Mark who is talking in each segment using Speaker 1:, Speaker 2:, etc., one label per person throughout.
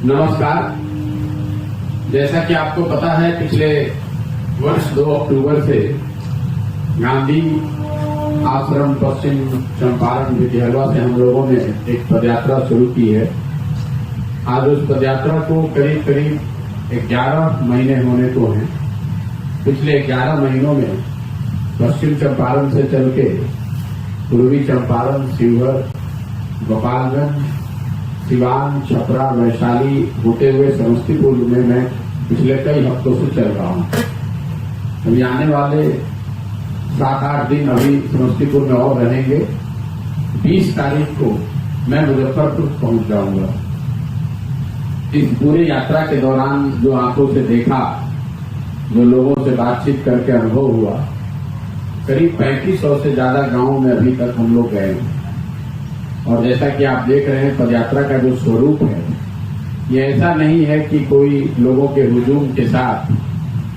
Speaker 1: नमस्कार। जैसा कि आपको पता है, पिछले वर्ष 2 अक्टूबर से गांधी आश्रम पश्चिम चंपारण विद्यालय से हम लोगों ने एक पदयात्रा शुरू की है। आज उस पदयात्रा को करीब 11 महीने होने को हैं। पिछले 11 महीनों में पश्चिम चंपारण से चल के पूर्वी चंपारण, शिवहर, गोपालगंज, सिवान, छपरा, वैशाली होते हुए समस्तीपुर में मैं पिछले कई हफ्तों से चल रहा हूं। अभी आने वाले 7-8 दिन अभी समस्तीपुर में और रहेंगे। 20 तारीख को मैं मुजफ्फरपुर पहुंच जाऊंगा। इस पूरी यात्रा के दौरान जो आंखों से देखा, जो लोगों से बातचीत करके अनुभव हुआ, करीब 3500 से ज्यादा गांवों में अभी तक हम लोग गए हैं। और जैसा कि आप देख रहे हैं, पदयात्रा का जो स्वरूप है, ये ऐसा नहीं है कि कोई लोगों के हुजूम के साथ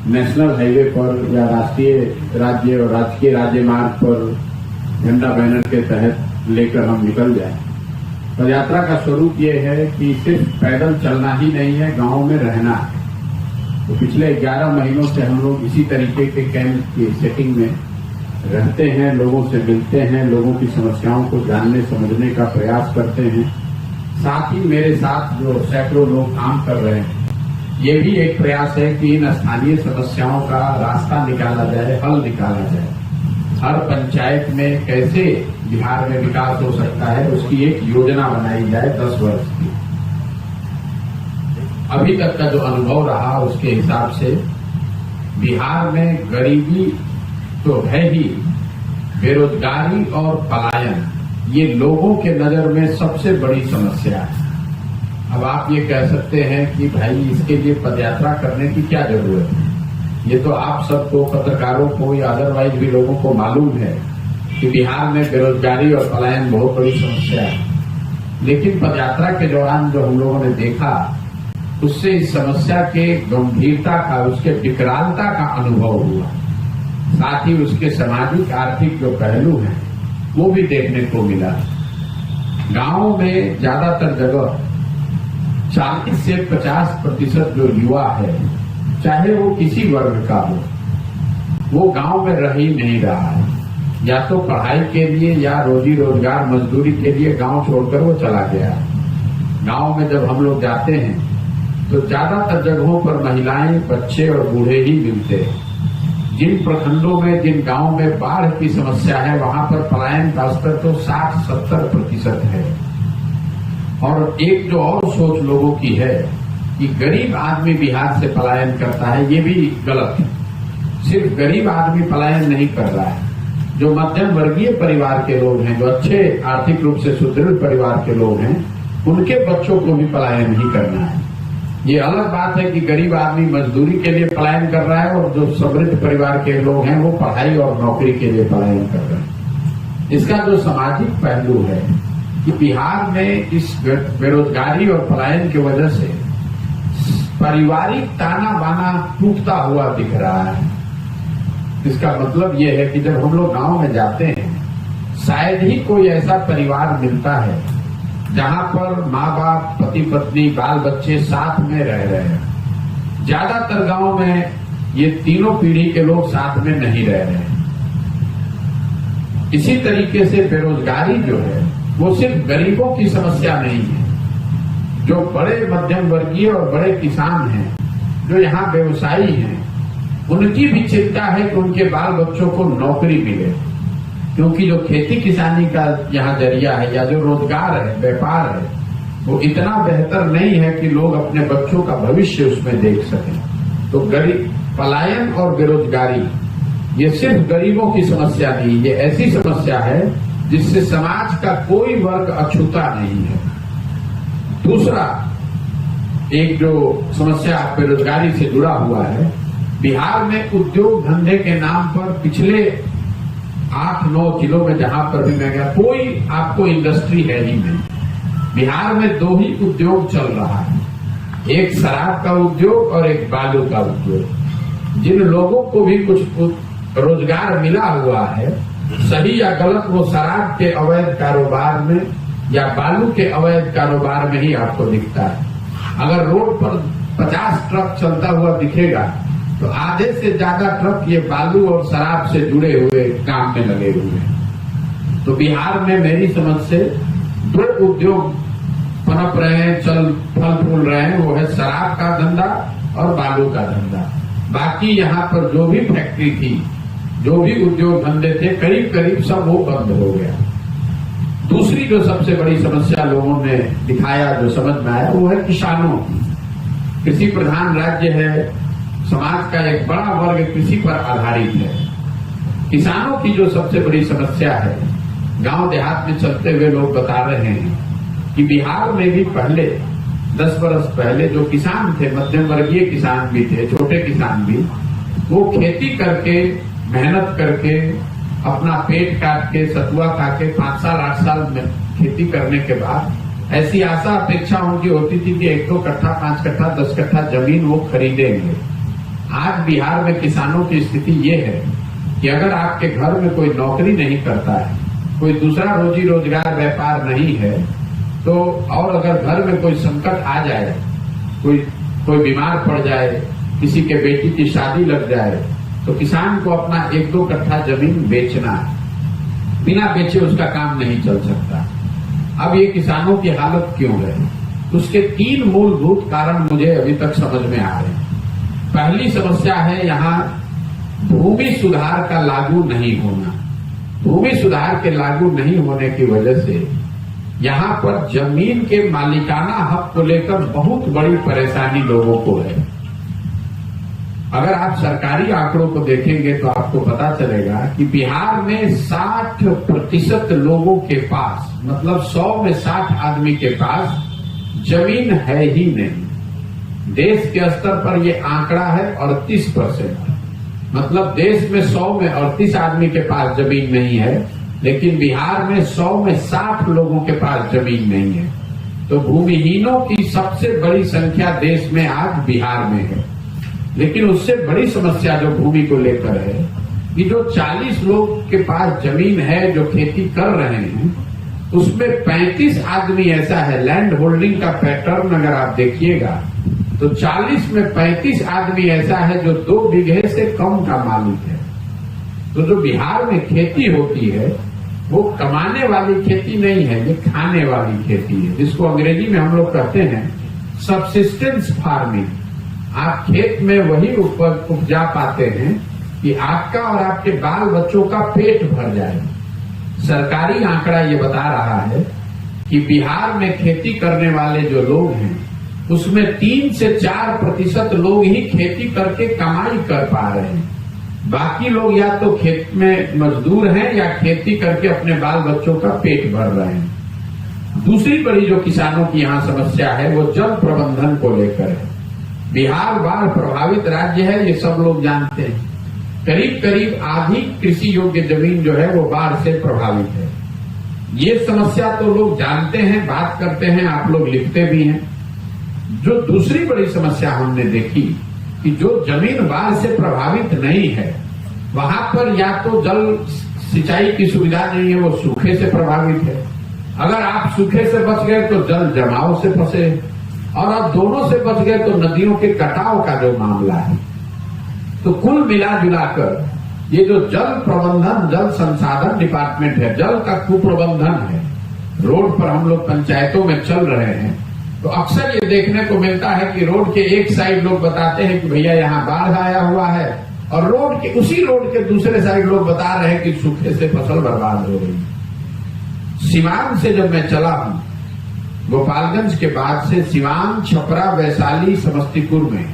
Speaker 1: नेशनल हाईवे पर या राष्ट्रीय राज्य और राजकीय राजमार्ग पर झंडा बैनर के तहत लेकर हम निकल जाएं। पदयात्रा का स्वरूप ये है कि सिर्फ पैदल चलना ही नहीं है, गांव में रहना है। तो पिछले 11 महीनों से हम लोग इसी तरीके के कैंप की सेटिंग में रहते हैं, लोगों से मिलते हैं, लोगों की समस्याओं को जानने समझने का प्रयास करते हैं। साथ ही मेरे साथ जो सैकड़ों लोग काम कर रहे हैं, ये भी एक प्रयास है कि इन स्थानीय समस्याओं का रास्ता निकाला जाए, हल निकाला जाए। हर पंचायत में कैसे बिहार में विकास हो सकता है, उसकी एक योजना बनाई जाए 10 वर्ष की। अभी तक का जो अनुभव रहा, उसके हिसाब से बिहार में गरीबी तो है ही, बेरोजगारी और पलायन ये लोगों के नजर में सबसे बड़ी समस्या है। अब आप ये कह सकते हैं कि भाई इसके लिए पदयात्रा करने की क्या जरूरत है। ये तो आप सबको, पत्रकारों को या अदरवाइज भी लोगों को मालूम है कि बिहार में बेरोजगारी और पलायन बहुत बड़ी समस्या है। लेकिन पदयात्रा के दौरान जो हम लोगों ने देखा, उससे इस समस्या के गंभीरता का, उसके विकरालता का अनुभव हुआ। साथ ही उसके सामाजिक आर्थिक जो पहलू हैं, वो भी देखने को मिला। गांवों में ज्यादातर जगह 40 से 50% जो युवा है, चाहे वो किसी वर्ग का हो, वो गांव में रह ही नहीं रहा है। या तो पढ़ाई के लिए या रोजी रोजगार मजदूरी के लिए गांव छोड़कर वो चला गया। गांव में जब हम लोग जाते हैं तो ज्यादातर जगहों पर महिलाएं, बच्चे और बूढ़े ही मिलते हैं। जिन प्रखंडों में, जिन गांवों में बाढ़ की समस्या है, वहां पर पलायन का स्तर तो 60-70% है। और एक जो और सोच लोगों की है कि गरीब आदमी बिहार से पलायन करता है, ये भी गलत है। सिर्फ गरीब आदमी पलायन नहीं कर रहा है। जो मध्यम वर्गीय परिवार के लोग हैं, जो अच्छे आर्थिक रूप से सुदृढ़ परिवार के लोग हैं, उनके बच्चों को भी पलायन नहीं करना है। ये अलग बात है कि गरीब आदमी मजदूरी के लिए पलायन कर रहा है और जो समृद्ध परिवार के लोग हैं वो पढ़ाई और नौकरी के लिए पलायन कर रहे हैं। इसका जो सामाजिक पहलू है कि बिहार में इस बेरोजगारी और पलायन की वजह से पारिवारिक ताना बाना टूटता हुआ दिख रहा है। इसका मतलब ये है कि जब हम लोग गांव में जाते हैं, शायद ही कोई ऐसा परिवार मिलता है जहां पर माँ बाप, पति पत्नी, बाल बच्चे साथ में रह रहे हैं। ज्यादातर गांव में ये तीनों पीढ़ी के लोग साथ में नहीं रह रहे हैं। इसी तरीके से बेरोजगारी जो है, वो सिर्फ गरीबों की समस्या नहीं है। जो बड़े मध्यम वर्गीय और बड़े किसान हैं, जो यहाँ व्यवसायी हैं, उनकी भी चिंता है कि उनके बाल बच्चों को नौकरी मिले। क्योंकि जो खेती किसानी का यहाँ जरिया है या जो रोजगार है, व्यापार है, वो इतना बेहतर नहीं है कि लोग अपने बच्चों का भविष्य उसमें देख सकें। तो गरीब, पलायन और बेरोजगारी ये सिर्फ गरीबों की समस्या नहीं, ये ऐसी समस्या है जिससे समाज का कोई वर्ग अछूता नहीं है। दूसरा एक जो समस्या बेरोजगारी से जुड़ा हुआ है, बिहार में उद्योग धंधे के नाम पर पिछले 8-9 जिलों में जहां पर भी मैं गया, कोई आपको इंडस्ट्री है ही नहीं। बिहार में 2 ही उद्योग चल रहा है, एक शराब का उद्योग और एक बालू का उद्योग। जिन लोगों को भी कुछ रोजगार मिला हुआ है, सही या गलत, वो शराब के अवैध कारोबार में या बालू के अवैध कारोबार में ही आपको दिखता है। अगर रोड पर 50 ट्रक चलता हुआ दिखेगा तो आधे से ज्यादा ट्रक ये बालू और शराब से जुड़े हुए काम में लगे हुए हैं। तो बिहार में मेरी समझ से 2 उद्योग पनप रहे हैं, फल फूल रहे हैं, वो है शराब का धंधा और बालू का धंधा। बाकी यहाँ पर जो भी फैक्ट्री थी, जो भी उद्योग धंधे थे, करीब करीब सब वो बंद हो गया। दूसरी जो सबसे बड़ी समस्या लोगों ने दिखाया, जो समझ में आया, वो है किसानों की। कृषि प्रधान राज्य है, समाज का एक बड़ा वर्ग कृषि पर आधारित है। किसानों की जो सबसे बड़ी समस्या है, गांव देहात में चलते हुए लोग बता रहे हैं कि बिहार में भी पहले 10 वर्ष पहले जो किसान थे, मध्यम वर्गीय किसान भी थे, छोटे किसान भी, वो खेती करके, मेहनत करके, अपना पेट काट के, सतुआ खा के 5 साल 8 साल में खेती करने के बाद ऐसी आशा अपेक्षा उनकी होती थी कि 1-2 कट्ठा, 5 कट्ठा, 10 कट्ठा जमीन वो खरीदेंगे। आज बिहार में किसानों की स्थिति ये है कि अगर आपके घर में कोई नौकरी नहीं करता है, कोई दूसरा रोजी रोजगार व्यापार नहीं है, तो और अगर घर में कोई संकट आ जाए, कोई बीमार पड़ जाए, किसी के बेटी की शादी लग जाए, तो किसान को अपना 1-2 कट्ठा जमीन बेचना है। बिना बेचे उसका काम नहीं चल सकता। अब ये किसानों की हालत क्यों है? उसके 3 मूलभूत कारण मुझे अभी तक समझ में आ रहे हैं। पहली समस्या है यहाँ भूमि सुधार का लागू नहीं होना। भूमि सुधार के लागू नहीं होने की वजह से यहाँ पर जमीन के मालिकाना हक को लेकर बहुत बड़ी परेशानी लोगों को है। अगर आप सरकारी आंकड़ों को देखेंगे तो आपको पता चलेगा कि बिहार में 60% लोगों के पास, मतलब 100 में 60 आदमी के पास जमीन है ही नहीं। देश के स्तर पर ये आंकड़ा है 38%, मतलब देश में 100 में 38 आदमी के पास जमीन नहीं है, लेकिन बिहार में 100 में 60 लोगों के पास जमीन नहीं है। तो भूमिहीनों की सबसे बड़ी संख्या देश में आज बिहार में है। लेकिन उससे बड़ी समस्या जो भूमि को लेकर है कि जो 40 लोग के पास जमीन है जो खेती कर रहे हैं, उसमें 35 आदमी ऐसा है, लैंड होल्डिंग का पैटर्न अगर आप देखिएगा तो 40 में 35 आदमी ऐसा है जो 2 बीघे से कम का मालिक है। तो जो बिहार में खेती होती है वो कमाने वाली खेती नहीं है, ये खाने वाली खेती है, जिसको अंग्रेजी में हम लोग कहते हैं सबसिस्टेंस फार्मिंग। आप खेत में वही उपजा पाते हैं कि आपका और आपके बाल बच्चों का पेट भर जाए। सरकारी आंकड़ा ये बता रहा है कि बिहार में खेती करने वाले जो लोग हैं उसमें 3 से 4% लोग ही खेती करके कमाई कर पा रहे हैं। बाकी लोग या तो खेत में मजदूर हैं या खेती करके अपने बाल बच्चों का पेट भर रहे हैं। दूसरी बड़ी जो किसानों की यहाँ समस्या है वो जल प्रबंधन को लेकर है। बिहार बाढ़ प्रभावित राज्य है, ये सब लोग जानते हैं। करीब करीब आधी कृषि योग्य जमीन जो है वो बाढ़ से प्रभावित है। ये समस्या तो लोग जानते हैं, बात करते हैं, आप लोग लिखते भी हैं। जो दूसरी बड़ी समस्या हमने देखी कि जो जमीन बाढ़ से प्रभावित नहीं है वहां पर या तो जल सिंचाई की सुविधा नहीं है, वो सूखे से प्रभावित है। अगर आप सूखे से बच गए तो जल जमाव से फंसे, और आप दोनों से बच गए तो नदियों के कटाव का जो मामला है। तो कुल मिला जुलाकर ये जो जल प्रबंधन, जल संसाधन डिपार्टमेंट है, जल का कुप्रबंधन है। रोड पर हम लोग पंचायतों में चल रहे हैं तो अक्सर ये देखने को मिलता है कि रोड के एक साइड लोग बताते हैं कि भैया यहाँ बाढ़ आया हुआ है, और उसी रोड के दूसरे साइड लोग बता रहे हैं कि सूखे से फसल बर्बाद हो गई। सिवान से जब मैं चला हूं, गोपालगंज के बाद से सिवान, छपरा, वैशाली, समस्तीपुर में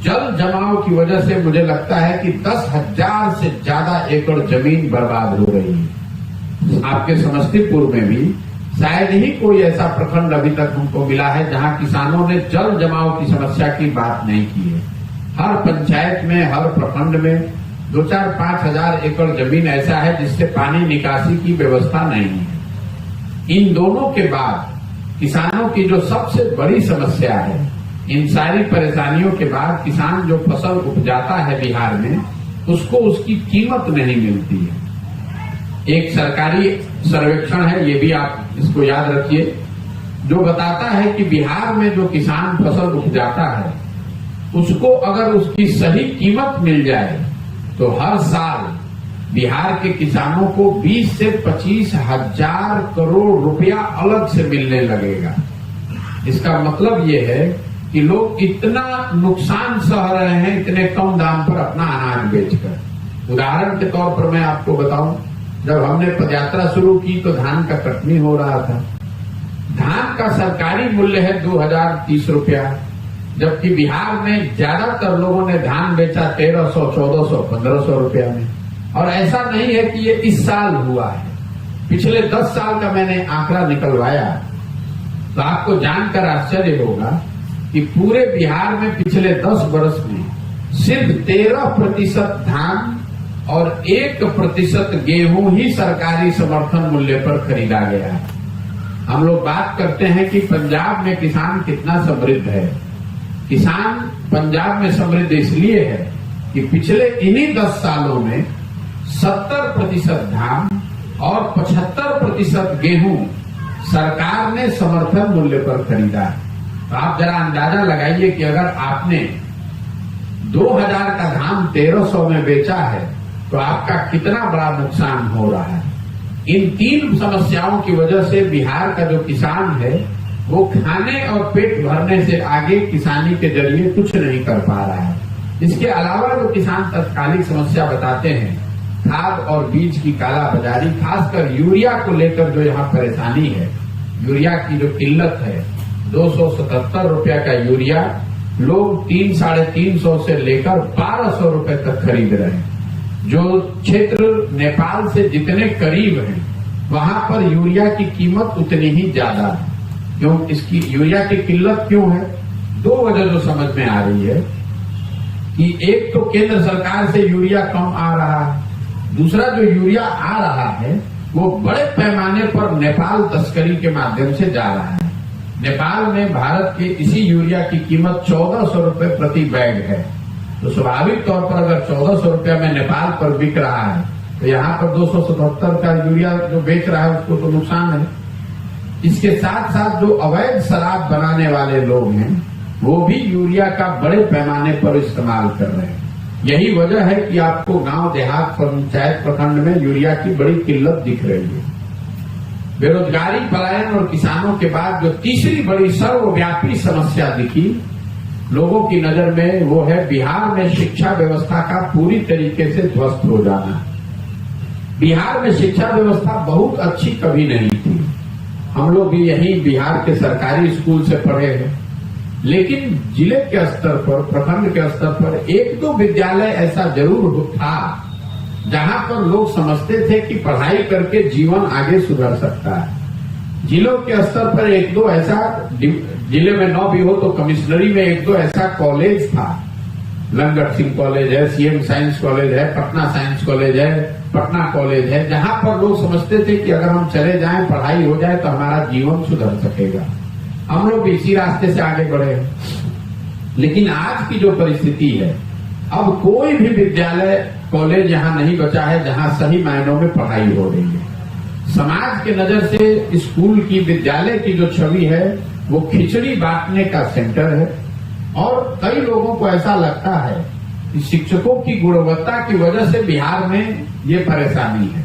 Speaker 1: जल जमाव की वजह से मुझे लगता है कि 10,000 से ज्यादा एकड़ जमीन बर्बाद हो रही है। आपके समस्तीपुर में भी शायद ही कोई ऐसा प्रखंड अभी तक हमको मिला है जहां किसानों ने जल जमाव की समस्या की बात नहीं की है। हर पंचायत में, हर प्रखंड में 2-4-5 हजार एकड़ जमीन ऐसा है जिससे पानी निकासी की व्यवस्था नहीं है। इन दोनों के बाद किसानों की जो सबसे बड़ी समस्या है, इन सारी परेशानियों के बाद किसान जो फसल उपजाता है बिहार में, उसको उसकी कीमत नहीं मिलती है। एक सरकारी सर्वेक्षण है, ये भी आप इसको याद रखिए, जो बताता है कि बिहार में जो किसान फसल उपजाता है उसको अगर उसकी सही कीमत मिल जाए तो हर साल बिहार के किसानों को 20 से 25 हजार करोड़ रुपया अलग से मिलने लगेगा। इसका मतलब ये है कि लोग इतना नुकसान सह रहे हैं इतने कम दाम पर अपना अनाज बेचकर। उदाहरण के तौर पर मैं आपको बताऊं, जब हमने पदयात्रा शुरू की तो धान का कटनी हो रहा था। धान का सरकारी मूल्य है 2030 रुपया, जबकि बिहार में ज्यादातर लोगों ने धान बेचा 1300, 1400, 1500 रुपया में। और ऐसा नहीं है कि ये इस साल हुआ है, पिछले 10 साल का मैंने आंकड़ा निकलवाया तो आपको जानकर आश्चर्य होगा कि पूरे बिहार में पिछले 10 वर्ष में सिर्फ 13% धान और 1% गेहूं ही सरकारी समर्थन मूल्य पर खरीदा गया है। हम लोग बात करते हैं कि पंजाब में किसान कितना समृद्ध है। किसान पंजाब में समृद्ध इसलिए है कि पिछले इन्हीं 10 सालों में 70% धान और 75% गेहूं सरकार ने समर्थन मूल्य पर खरीदा है। तो आप जरा अंदाजा लगाइए कि अगर आपने 2000 का धान 1300 में बेचा है तो आपका कितना बड़ा नुकसान हो रहा है। इन 3 समस्याओं की वजह से बिहार का जो किसान है वो खाने और पेट भरने से आगे किसानी के जरिए कुछ नहीं कर पा रहा है। इसके अलावा जो किसान तत्कालिक समस्या बताते हैं, खाद और बीज की कालाबाजारी, खासकर यूरिया को लेकर जो यहाँ परेशानी है, यूरिया की जो किल्लत है, 277 रुपया का यूरिया लोग 300-350 से लेकर 1200 रुपए तक खरीद रहे हैं। जो क्षेत्र नेपाल से जितने करीब हैं वहां पर यूरिया की कीमत उतनी ही ज्यादा है। क्यों इसकी यूरिया की किल्लत क्यों है? 2 वजह जो समझ में आ रही है कि एक तो केंद्र सरकार से यूरिया कम आ रहा है, दूसरा जो यूरिया आ रहा है वो बड़े पैमाने पर नेपाल तस्करी के माध्यम से जा रहा है। नेपाल में भारत के इसी यूरिया की कीमत 1400 रुपए प्रति बैग है। तो स्वाभाविक तौर पर अगर 1400 रुपया में नेपाल पर बिक रहा है तो यहाँ पर 277 का यूरिया जो बेच रहा है उसको तो नुकसान है। इसके साथ साथ जो अवैध शराब बनाने वाले लोग हैं वो भी यूरिया का बड़े पैमाने पर इस्तेमाल कर रहे हैं। यही वजह है कि आपको गांव देहात पंचायत प्रखंड में यूरिया की बड़ी किल्लत दिख रही है। बेरोजगारी, पलायन और किसानों के बाद जो तीसरी बड़ी सर्वव्यापी समस्या दिखी लोगों की नजर में वो है बिहार में शिक्षा व्यवस्था का पूरी तरीके से ध्वस्त हो जाना। बिहार में शिक्षा व्यवस्था बहुत अच्छी कभी नहीं थी। हम लोग भी यही बिहार के सरकारी स्कूल से पढ़े हैं, लेकिन जिले के स्तर पर, प्रखंड के स्तर पर 1-2 विद्यालय ऐसा जरूर था जहां पर लोग समझते थे कि पढ़ाई करके जीवन आगे सुधर सकता है। जिलों के स्तर पर 1-2 ऐसा, जिले में 9 भी हो तो कमिश्नरी में 1-2 ऐसा कॉलेज था। लंगट सिंह कॉलेज है, सीएम साइंस कॉलेज है, पटना साइंस कॉलेज है, पटना कॉलेज है, जहां पर लोग समझते थे कि अगर हम चले जाएं, पढ़ाई हो जाए तो हमारा जीवन सुधर सकेगा। हम लोग भी इसी रास्ते से आगे बढ़े। लेकिन आज की जो परिस्थिति है, अब कोई भी विद्यालय, कॉलेज यहां नहीं बचा है जहां सही मायनों में पढ़ाई हो रही है। समाज के नजर से स्कूल की, विद्यालय की जो छवि है वो खिचड़ी बांटने का सेंटर है। और कई लोगों को ऐसा लगता है कि शिक्षकों की गुणवत्ता की वजह से बिहार में ये परेशानी है।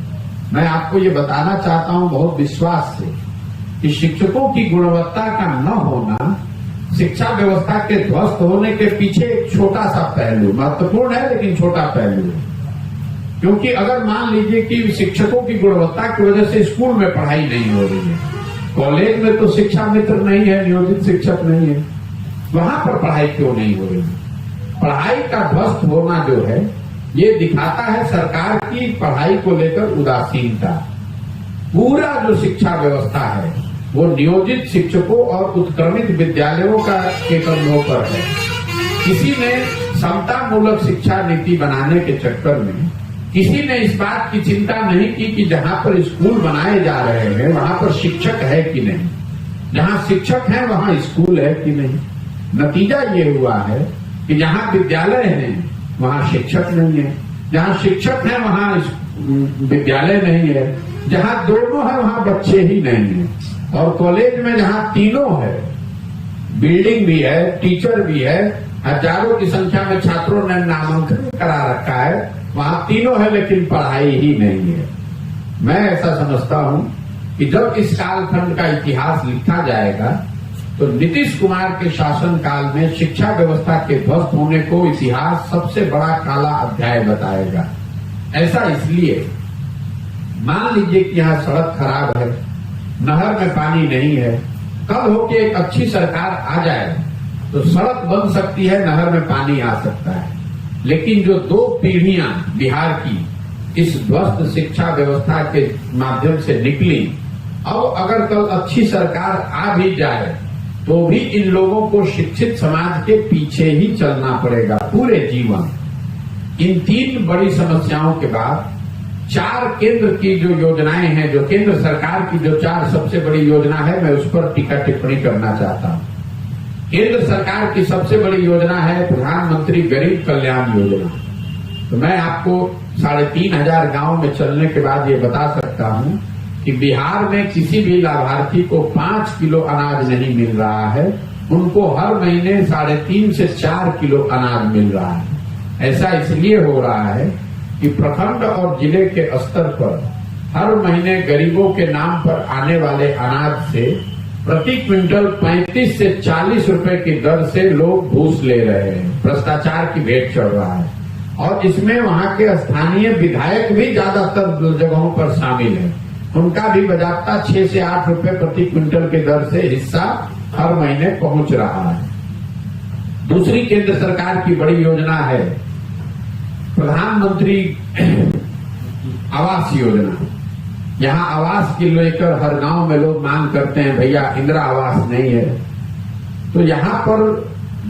Speaker 1: मैं आपको ये बताना चाहता हूं बहुत विश्वास से कि शिक्षकों की गुणवत्ता का न होना शिक्षा व्यवस्था के ध्वस्त होने के पीछे एक छोटा सा पहलू, महत्वपूर्ण है लेकिन छोटा पहलू है। क्योंकि अगर मान लीजिए कि शिक्षकों की गुणवत्ता की वजह से स्कूल में पढ़ाई नहीं हो रही है, कॉलेज में तो शिक्षा मित्र नहीं है, नियोजित शिक्षक नहीं है, वहां पर पढ़ाई क्यों नहीं हो रही है? पढ़ाई का ध्वस्त होना जो है ये दिखाता है सरकार की पढ़ाई को लेकर उदासीनता। पूरा जो शिक्षा व्यवस्था है वो नियोजित शिक्षकों और उत्क्रमित विद्यालयों के कंधों पर है। किसी ने समतामूलक शिक्षा नीति बनाने के चक्कर में किसी ने इस बात की चिंता नहीं की कि जहां पर स्कूल बनाए जा रहे हैं वहां पर शिक्षक है कि नहीं, जहां शिक्षक है वहां स्कूल है कि नहीं। नतीजा ये हुआ है कि जहां विद्यालय है वहां शिक्षक नहीं है, जहां शिक्षक है वहां विद्यालय नहीं है, जहां दोनों है वहां बच्चे ही नहीं है। और कॉलेज में जहां तीनों है, बिल्डिंग भी है, टीचर भी है, हजारों की संख्या में छात्रों ने नामांकन करा रखा है, वहां तीनों है लेकिन पढ़ाई ही नहीं है। मैं ऐसा समझता हूं कि जब इस कालखंड का इतिहास लिखा जाएगा तो नीतीश कुमार के शासनकाल में शिक्षा व्यवस्था के ध्वस्त होने को इतिहास सबसे बड़ा काला अध्याय बताएगा। ऐसा इसलिए, मान लीजिए कि यहाँ सड़क खराब है, नहर में पानी नहीं है, कल होके एक अच्छी सरकार आ जाए तो सड़क बन सकती है, नहर में पानी आ सकता है। लेकिन जो 2 पीढ़ियां बिहार की इस ध्वस्त शिक्षा व्यवस्था के माध्यम से निकली, अब अगर कल अच्छी सरकार आ भी जाए तो भी इन लोगों को शिक्षित समाज के पीछे ही चलना पड़ेगा पूरे जीवन। इन 3 बड़ी समस्याओं के बाद 4 केंद्र की जो योजनाएं हैं, जो केंद्र सरकार की जो 4 सबसे बड़ी योजना है, मैं उस पर टीका टिप्पणी करना चाहता हूं। केंद्र सरकार की सबसे बड़ी योजना है प्रधानमंत्री गरीब कल्याण योजना। तो मैं आपको 3500 गांव में चलने के बाद ये बता सकता हूं कि बिहार में किसी भी लाभार्थी को 5 किलो अनाज नहीं मिल रहा है, उनको हर महीने 3.5 से 4 किलो अनाज मिल रहा है। ऐसा इसलिए हो रहा है कि प्रखंड और जिले के स्तर पर हर महीने गरीबों के नाम पर आने वाले अनाज से प्रति क्विंटल 35 से 40 रुपए की दर से लोग घूस ले रहे हैं। भ्रष्टाचार की भेंट चढ़ रहा है और इसमें वहां के स्थानीय विधायक भी ज्यादातर जगहों पर शामिल हैं। उनका भी बजात्ता 6 से 8 रुपए प्रति क्विंटल की दर से हिस्सा हर महीने पहुंच रहा है। दूसरी केंद्र सरकार की बड़ी योजना है प्रधानमंत्री आवास योजना। यहाँ आवास के लेकर हर गांव में लोग मांग करते हैं, भैया इंदिरा आवास नहीं है। तो यहाँ पर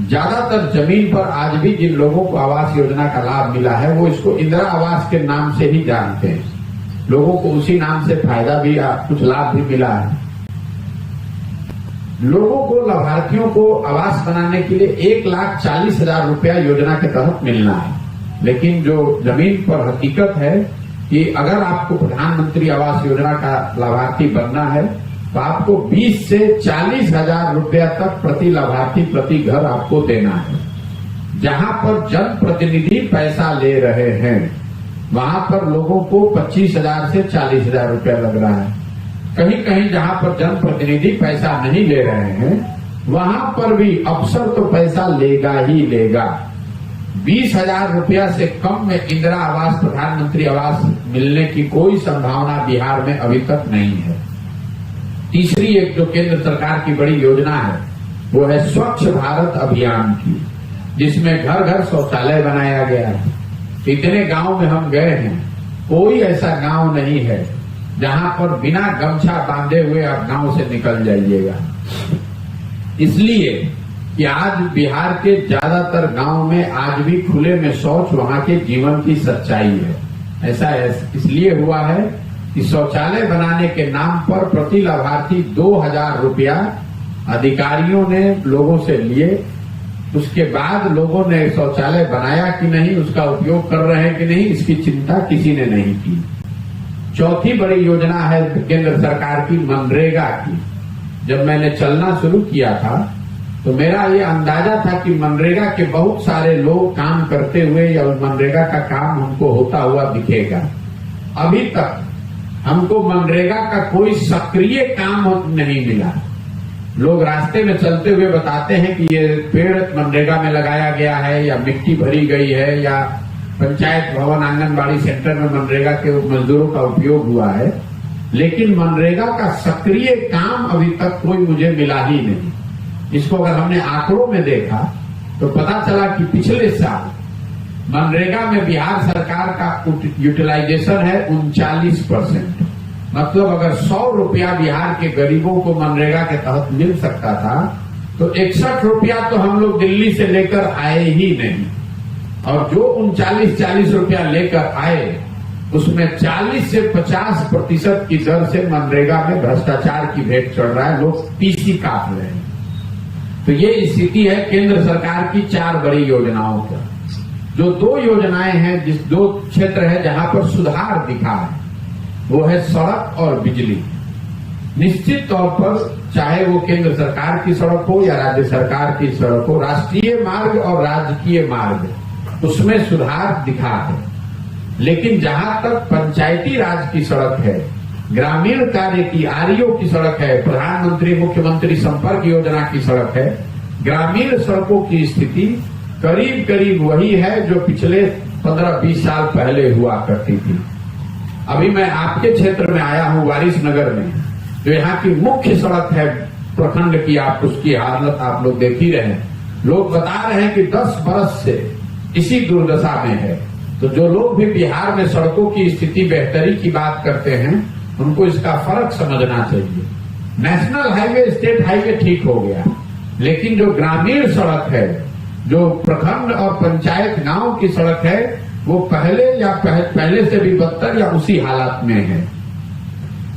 Speaker 1: ज्यादातर जमीन पर आज भी जिन लोगों को आवास योजना का लाभ मिला है वो इसको इंदिरा आवास के नाम से ही जानते हैं। लोगों को उसी नाम से फायदा भी, कुछ लाभ भी मिला है। लोगों को, लाभार्थियों को आवास बनाने के लिए 1,40,000 रुपया योजना के तहत मिलना है। लेकिन जो जमीन पर हकीकत है कि अगर आपको प्रधानमंत्री आवास योजना का लाभार्थी बनना है तो आपको 20 से 40,000 रुपया तक प्रति लाभार्थी प्रति घर आपको देना है। जहां पर जनप्रतिनिधि पैसा ले रहे हैं वहां पर लोगों को 25,000 से 40,000 रुपया लग रहा है। कहीं कहीं जहां पर जनप्रतिनिधि पैसा नहीं ले रहे हैं वहां पर भी अफसर तो पैसा लेगा ही लेगा। 20,000 रुपया से कम में इंदिरा आवास, प्रधानमंत्री आवास मिलने की कोई संभावना बिहार में अभी तक नहीं है। तीसरी एक जो केंद्र सरकार की बड़ी योजना है वो है स्वच्छ भारत अभियान की, जिसमें घर घर शौचालय बनाया गया है। इतने गांव में हम गए हैं, कोई ऐसा गांव नहीं है जहां पर बिना गमछा बांधे हुए आप गांव से निकल जाइएगा। इसलिए कि आज बिहार के ज्यादातर गांव में आज भी खुले में शौच वहां के जीवन की सच्चाई है। ऐसा इसलिए हुआ है कि शौचालय बनाने के नाम पर प्रति लाभार्थी 2,000 रुपया अधिकारियों ने लोगों से लिए। उसके बाद लोगों ने शौचालय बनाया कि नहीं, उसका उपयोग कर रहे हैं कि नहीं, इसकी चिंता किसी ने नहीं की। चौथी बड़ी योजना है केंद्र सरकार की मनरेगा की। जब मैंने चलना शुरू किया था तो मेरा ये अंदाजा था कि मनरेगा के बहुत सारे लोग काम करते हुए या मनरेगा का काम हमको होता हुआ दिखेगा। अभी तक हमको मनरेगा का कोई सक्रिय काम नहीं मिला। लोग रास्ते में चलते हुए बताते हैं कि ये पेड़ मनरेगा में लगाया गया है या मिट्टी भरी गई है या पंचायत भवन आंगनबाड़ी सेंटर में मनरेगा के मजदूरों का उपयोग हुआ है, लेकिन मनरेगा का सक्रिय काम अभी तक कोई मुझे मिला ही नहीं। इसको अगर हमने आंकड़ों में देखा तो पता चला कि पिछले साल मनरेगा में बिहार सरकार का यूटिलाइजेशन है 39%। मतलब अगर 100 रुपया बिहार के गरीबों को मनरेगा के तहत मिल सकता था तो 61 रुपया तो हम लोग दिल्ली से लेकर आए ही नहीं। और जो 39-40 रुपया लेकर आए उसमें 40 से 50% की दर से मनरेगा में भ्रष्टाचार की भेंट चढ़ रहा है। लोग पीसी काट रहे हैं। तो ये स्थिति है केंद्र सरकार की 4 बड़ी योजनाओं का। जो 2 योजनाएं हैं, जिस 2 क्षेत्र है जहां पर सुधार दिखा है वो है सड़क और बिजली। निश्चित तौर पर चाहे वो केंद्र सरकार की सड़क हो या राज्य सरकार की सड़क हो, राष्ट्रीय मार्ग और राजकीय मार्ग उसमें सुधार दिखा है। लेकिन जहां तक पंचायती राज की सड़क है, ग्रामीण कार्य की आरईओ की सड़क है, प्रधानमंत्री मुख्यमंत्री संपर्क योजना की सड़क है, ग्रामीण सड़कों की स्थिति करीब करीब वही है जो पिछले 15-20 साल पहले हुआ करती थी। अभी मैं आपके क्षेत्र में आया हूं, वारिसनगर में, जो यहाँ की मुख्य सड़क है प्रखंड की, आप उसकी हालत आप लोग देख ही रहे हैं। लोग बता रहे हैं कि 10 बरस से इसी दुर्दशा में है। तो जो लोग भी बिहार में सड़कों की स्थिति बेहतरी की बात करते हैं, उनको इसका फर्क समझना चाहिए। नेशनल हाईवे, स्टेट हाईवे ठीक हो गया, लेकिन जो ग्रामीण सड़क है, जो प्रखंड और पंचायत गांव की सड़क है, वो पहले या पहले से भी बदतर या उसी हालत में है।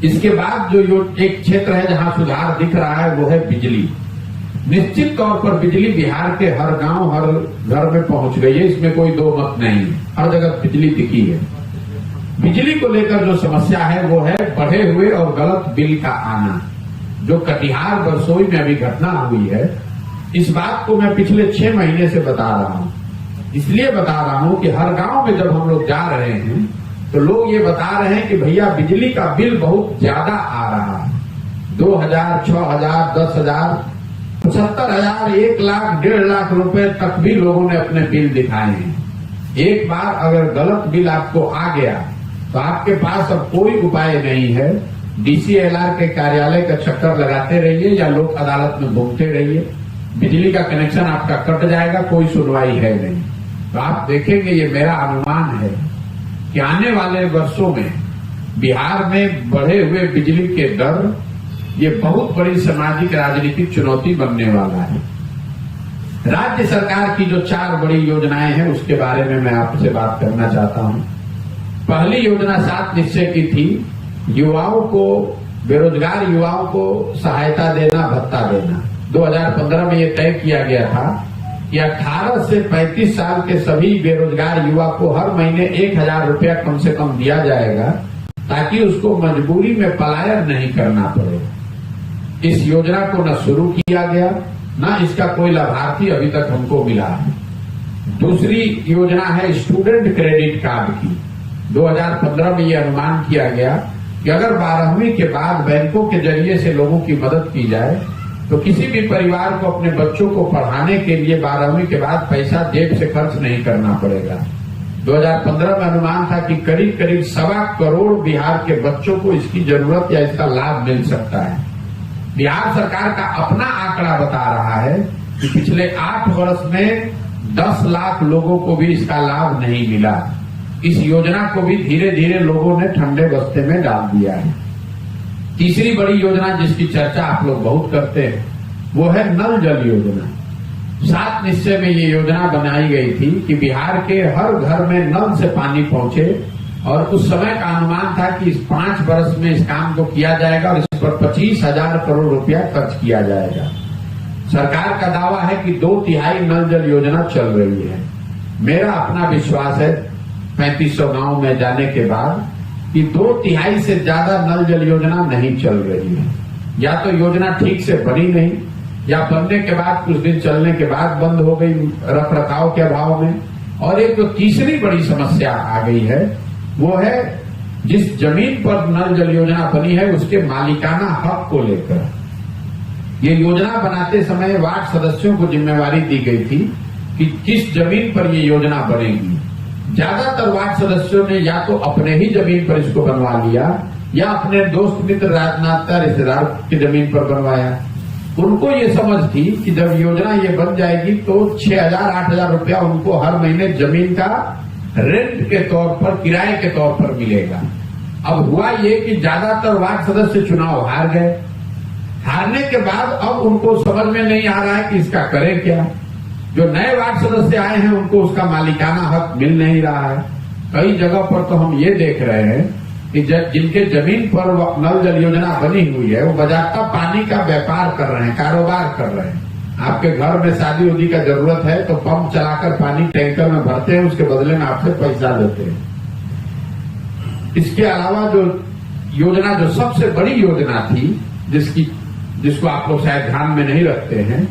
Speaker 1: इसके बाद जो एक क्षेत्र है जहां सुधार दिख रहा है वो है बिजली। निश्चित तौर पर बिजली बिहार के हर गांव हर घर में पहुंच गई है, इसमें कोई दो मत नहीं है, हर जगह बिजली दिखी है। बिजली को लेकर जो समस्या है वो है बढ़े हुए और गलत बिल का आना। जो कटिहार बरसोई में अभी घटना हुई है, इस बात को मैं पिछले 6 महीने से बता रहा हूं। इसलिए बता रहा हूं कि हर गांव में जब हम लोग जा रहे हैं तो लोग ये बता रहे हैं कि भैया बिजली का बिल बहुत ज्यादा आ रहा है। 2000, 6000, 10,000, 75,000, 1 लाख, 1.5 लाख रुपए तक भी लोगों ने अपने बिल दिखाए हैं। एक बार अगर गलत बिल आपको आ गया तो आपके पास अब कोई उपाय नहीं है। डीसीएलआर के कार्यालय का चक्कर लगाते रहिए या लोक अदालत में घूमते रहिए, बिजली का कनेक्शन आपका कट जाएगा, कोई सुनवाई है नहीं। तो आप देखेंगे, ये मेरा अनुमान है कि आने वाले वर्षों में बिहार में बढ़े हुए बिजली के दर ये बहुत बड़ी सामाजिक राजनीतिक चुनौती बनने वाला है। राज्य सरकार की जो 4 बड़ी योजनाएं हैं उसके बारे में मैं आपसे बात करना चाहता हूं। पहली योजना 7 निश्चय की थी, युवाओं को, बेरोजगार युवाओं को सहायता देना, भत्ता देना। 2015 में ये तय किया गया था कि 18 से 35 साल के सभी बेरोजगार युवा को हर महीने 1,000 रुपया कम से कम दिया जाएगा, ताकि उसको मजबूरी में पलायन नहीं करना पड़े। इस योजना को न शुरू किया गया, न इसका कोई लाभार्थी अभी तक हमको मिला है। दूसरी योजना है स्टूडेंट क्रेडिट कार्ड की। 2015 में ये अनुमान किया गया कि अगर 12वीं के बाद बैंकों के जरिए से लोगों की मदद की जाए तो किसी भी परिवार को अपने बच्चों को पढ़ाने के लिए 12वीं के बाद पैसा जेब से खर्च नहीं करना पड़ेगा। 2015 में अनुमान था कि करीब करीब 1.25 करोड़ बिहार के बच्चों को इसकी जरूरत या इसका लाभ मिल सकता है। बिहार सरकार का अपना आंकड़ा बता रहा है कि पिछले 8 वर्ष में 10 लाख लोगों को भी इसका लाभ नहीं मिला। इस योजना को भी धीरे धीरे लोगों ने ठंडे बस्ते में डाल दिया है। तीसरी बड़ी योजना जिसकी चर्चा आप लोग बहुत करते हैं वो है नल जल योजना। 7 निश्चय में ये योजना बनाई गई थी कि बिहार के हर घर में नल से पानी पहुंचे, और उस समय का अनुमान था कि इस 5 वर्ष में इस काम को किया जाएगा और इस पर 25,000 करोड़ रुपया खर्च किया जाएगा। सरकार का दावा है कि 2/3 नल जल योजना चल रही है। मेरा अपना विश्वास है 3500 गांव में जाने के बाद कि 2/3 से ज्यादा नल जल योजना नहीं चल रही है। या तो योजना ठीक से बनी नहीं, या बनने के बाद कुछ दिन चलने के बाद बंद हो गई रख रखाव के अभाव में। और एक तो तीसरी बड़ी समस्या आ गई है, वो है जिस जमीन पर नल जल योजना बनी है उसके मालिकाना हक को लेकर। ये योजना बनाते समय वार्ड सदस्यों को जिम्मेवारी दी गई थी कि किस जमीन पर ये योजना बनेगी। ज्यादातर वार्ड सदस्यों ने या तो अपने ही जमीन पर इसको बनवा लिया या अपने दोस्त मित्र राजनाता रिश्तेदार की जमीन पर बनवाया। उनको ये समझ थी कि जब योजना ये बन जाएगी तो 6,000-8,000 रुपया उनको हर महीने जमीन का रेंट के तौर पर, किराए के तौर पर मिलेगा। अब हुआ ये कि ज्यादातर वार्ड सदस्य चुनाव हार गए। हारने के बाद अब उनको समझ में नहीं आ रहा है कि इसका करें क्या। जो नए वार्ड सदस्य आए हैं उनको उसका मालिकाना हक मिल नहीं रहा है। कई जगह पर तो हम ये देख रहे हैं कि जिनके जमीन पर नल जल योजना बनी हुई है वो बजाता पानी का व्यापार कर रहे हैं, कारोबार कर रहे हैं। आपके घर में शादी उदी का जरूरत है तो पंप चलाकर पानी टैंकर में भरते हैं, उसके बदले में आपसे पैसा लेते हैं। इसके अलावा जो योजना जो सबसे बड़ी योजना थी, जिसको आप लोग शायद ध्यान में नहीं रखते हैं,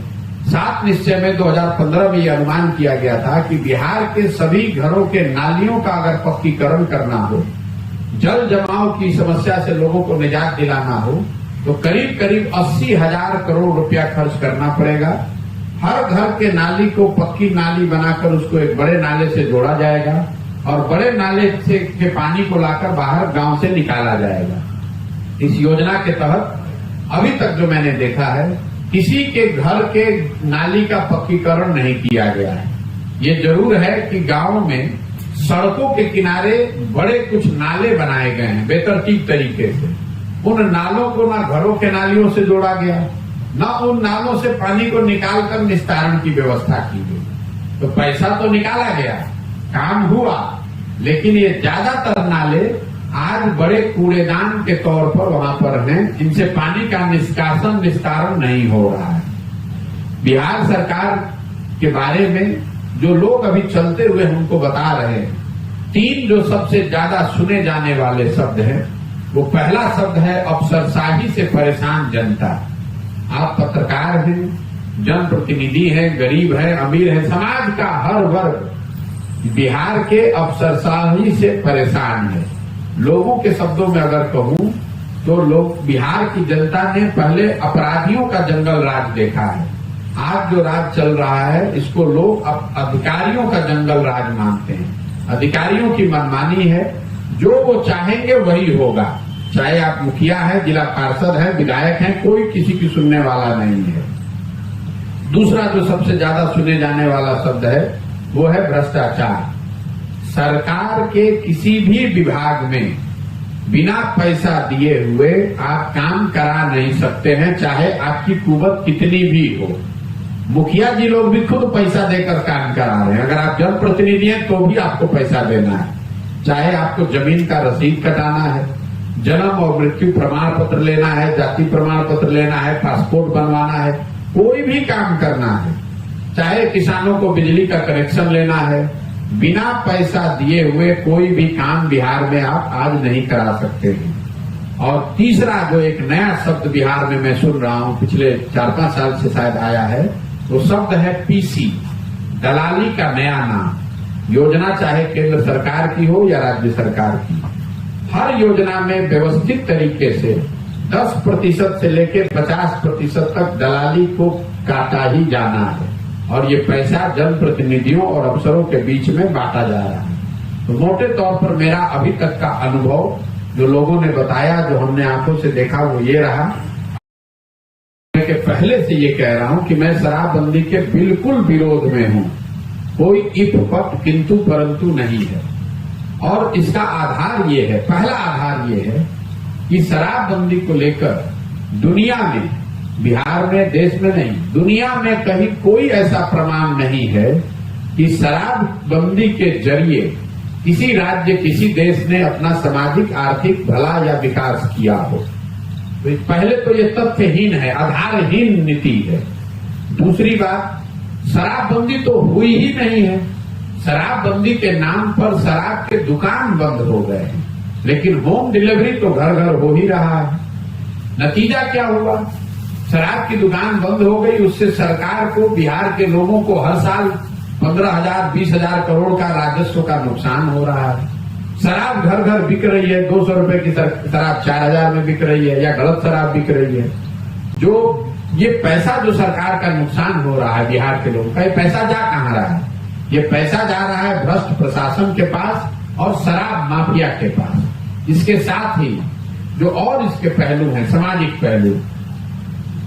Speaker 1: 7 निश्चय में 2015 में यह अनुमान किया गया था कि बिहार के सभी घरों के नालियों का अगर पक्कीकरण करना हो, जल जमाव की समस्या से लोगों को निजात दिलाना हो, तो करीब करीब 80,000 करोड़ रुपया खर्च करना पड़ेगा। हर घर के नाली को पक्की नाली बनाकर उसको एक बड़े नाले से जोड़ा जाएगा और बड़े नाले से के पानी को लाकर बाहर गांव से निकाला जाएगा। इस योजना के तहत अभी तक जो मैंने देखा है, किसी के घर के नाली का पक्कीकरण नहीं किया गया है। ये जरूर है कि गांव में सड़कों के किनारे बड़े कुछ नाले बनाए गए हैं बेतरतीब तरीके से। उन नालों को ना घरों के नालियों से जोड़ा गया, ना उन नालों से पानी को निकालकर निस्तारण की व्यवस्था की गई। तो पैसा तो निकाला गया, काम हुआ, लेकिन ये ज्यादातर नाले आज बड़े कूड़ेदान के तौर पर वहां पर हैं, इनसे पानी का निष्कासन निस्तारण नहीं हो रहा है। बिहार सरकार के बारे में जो लोग अभी चलते हुए हमको बता रहे हैं, 3 जो सबसे ज्यादा सुने जाने वाले शब्द हैं, वो पहला शब्द है अफसरशाही से परेशान जनता। आप पत्रकार हैं, जनप्रतिनिधि हैं, गरीब हैं, अमीर हैं, समाज का हर वर्ग बिहार के अफसरशाही से परेशान है। लोगों के शब्दों में अगर कहूं तो लोग, बिहार की जनता ने पहले अपराधियों का जंगल राज देखा है। आज जो राज चल रहा है, इसको लोग अब अधिकारियों का जंगल राज मानते हैं। अधिकारियों की मनमानी है, जो वो चाहेंगे वही होगा। चाहे आप मुखिया है, जिला पार्षद है, विधायक हैं, कोई किसी की सुनने वाला नहीं है। दूसरा जो सबसे ज्यादा सुने जाने वाला शब्द है, वो है भ्रष्टाचार। सरकार के किसी भी विभाग में बिना पैसा दिए हुए आप काम करा नहीं सकते हैं, चाहे आपकी कुवत कितनी भी हो। मुखिया जी लोग भी खुद पैसा देकर काम करा रहे हैं। अगर आप जनप्रतिनिधि हैं तो भी आपको पैसा देना है, चाहे आपको जमीन का रसीद कटाना है, जन्म और मृत्यु प्रमाण पत्र लेना है, जाति प्रमाण पत्र लेना है, पासपोर्ट बनवाना है, कोई भी काम करना है, चाहे किसानों को बिजली का कनेक्शन लेना है, बिना पैसा दिए हुए कोई भी काम बिहार में आप आज नहीं करा सकते हैं। और तीसरा जो एक नया शब्द बिहार में मैं सुन रहा हूं, पिछले 4-5 साल से शायद आया है, वो शब्द है पीसी, दलाली का नया नाम। योजना चाहे केंद्र सरकार की हो या राज्य सरकार की, हर योजना में व्यवस्थित तरीके से 10% से लेकर 50% तक दलाली को काटा ही जाना है और ये पैसा जनप्रतिनिधियों और अफसरों के बीच में बांटा जा रहा है। तो मोटे तौर पर मेरा अभी तक का अनुभव, जो लोगों ने बताया, जो हमने आंखों से देखा, वो ये रहा कि पहले से ये कह रहा हूं कि मैं शराबबंदी के बिल्कुल विरोध में हूं। कोई इफ पट किंतु परंतु नहीं है। और इसका आधार ये है, पहला आधार ये है कि शराबबंदी को लेकर दुनिया में, बिहार में, देश में नहीं, दुनिया में कहीं कोई ऐसा प्रमाण नहीं है कि शराबबंदी के जरिए किसी राज्य, किसी देश ने अपना सामाजिक आर्थिक भला या विकास किया हो। तो पहले तो ये तथ्यहीन है, आधारहीन नीति है। दूसरी बात, शराबबंदी तो हुई ही नहीं है। शराबबंदी के नाम पर शराब के दुकान बंद हो गए हैं, लेकिन होम डिलीवरी तो घर घर हो ही रहा है। नतीजा क्या हुआ? शराब की दुकान बंद हो गई, उससे सरकार को, बिहार के लोगों को हर साल 15,000, 20,000 करोड़ का राजस्व का नुकसान हो रहा है। शराब घर घर बिक रही है, 200 रुपए की शराब 4,000 में बिक रही है, या गलत शराब बिक रही है। जो ये पैसा जो सरकार का नुकसान हो रहा है बिहार के लोगों का, ये पैसा जा कहां रहा है? ये पैसा जा रहा है भ्रष्ट प्रशासन के पास और शराब माफिया के पास। इसके साथ ही जो और इसके पहलू हैं, सामाजिक पहलू,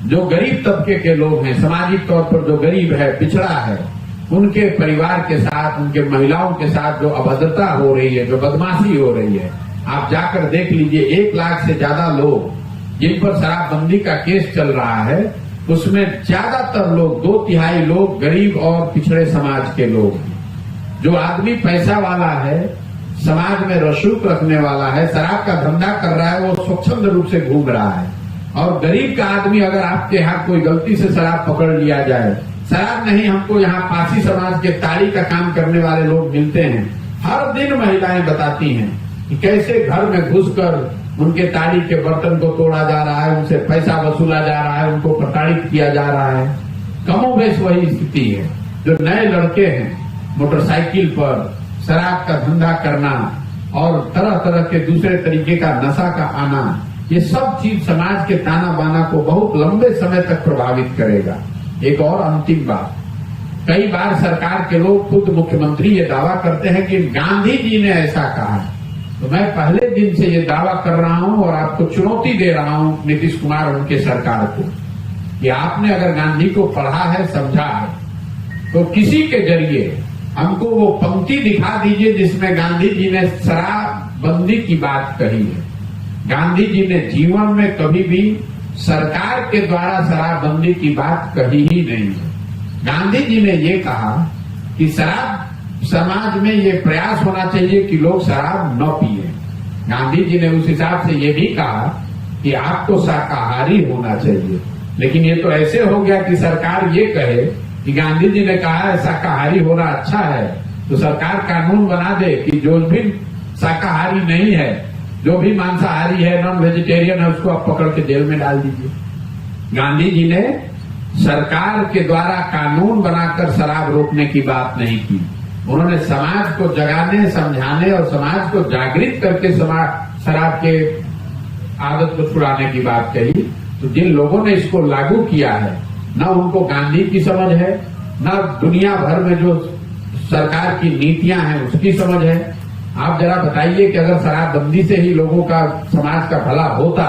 Speaker 1: जो गरीब तबके के लोग हैं, सामाजिक तौर पर जो गरीब है, पिछड़ा है, उनके परिवार के साथ, उनके महिलाओं के साथ जो अभद्रता हो रही है, जो बदमाशी हो रही है, आप जाकर देख लीजिए। 1 लाख से ज्यादा लोग जिन पर शराबबंदी का केस चल रहा है, उसमें ज्यादातर लोग, 2/3 लोग गरीब और पिछड़े समाज के लोग हैं। जो आदमी पैसा वाला है, समाज में रसूख रखने वाला है, शराब का धंधा कर रहा है, वो स्वच्छंद रूप से घूम रहा है। और गरीब का आदमी, अगर आपके यहाँ कोई गलती से शराब पकड़ लिया जाए, शराब नहीं, हमको यहाँ पासी समाज के ताड़ी का काम करने वाले लोग मिलते हैं। हर दिन महिलाएं बताती हैं कि कैसे घर में घुसकर उनके ताड़ी के बर्तन को तोड़ा जा रहा है, उनसे पैसा वसूला जा रहा है, उनको प्रताड़ित किया जा रहा है। कमोबेश वही स्थिति है। जो नए लड़के हैं मोटरसाइकिल पर शराब का धंधा करना और तरह तरह के दूसरे तरीके का नशा का आना, ये सब चीज समाज के ताना बाना को बहुत लंबे समय तक प्रभावित करेगा। एक और अंतिम बात, कई बार सरकार के लोग, खुद मुख्यमंत्री ये दावा करते हैं कि गांधी जी ने ऐसा कहा है। तो मैं पहले दिन से ये दावा कर रहा हूं और आपको चुनौती दे रहा हूं नीतीश कुमार और उनके सरकार को, कि आपने अगर गांधी को पढ़ा है, समझा है, तो किसी के जरिए हमको वो पंक्ति दिखा दीजिए जिसमें गांधी जी ने शराबबंदी की बात कही है। गांधी जी ने जीवन में कभी भी सरकार के द्वारा शराबबंदी की बात कही ही नहीं है। गांधी जी ने ये कहा कि शराब समाज में ये प्रयास होना चाहिए कि लोग शराब न पिए। गांधी जी ने उस हिसाब से ये भी कहा कि आपको शाकाहारी होना चाहिए। लेकिन ये तो ऐसे हो गया कि सरकार ये कहे कि गांधी जी ने कहा है शाकाहारी होना अच्छा है, तो सरकार कानून बना दे कि जो भी शाकाहारी नहीं है, जो भी मांसाहारी है, नॉन वेजिटेरियन है, उसको आप पकड़ के जेल में डाल दीजिए। गांधी जी ने सरकार के द्वारा कानून बनाकर शराब रोकने की बात नहीं की। उन्होंने समाज को जगाने, समझाने और समाज को जागृत करके शराब के आदत को छुड़ाने की बात कही। तो जिन लोगों ने इसको लागू किया है, न उनको गांधी की समझ है, न दुनिया भर में जो सरकार की नीतियां हैं उसकी समझ है। आप जरा बताइए कि अगर शराबबंदी से ही लोगों का, समाज का भला होता,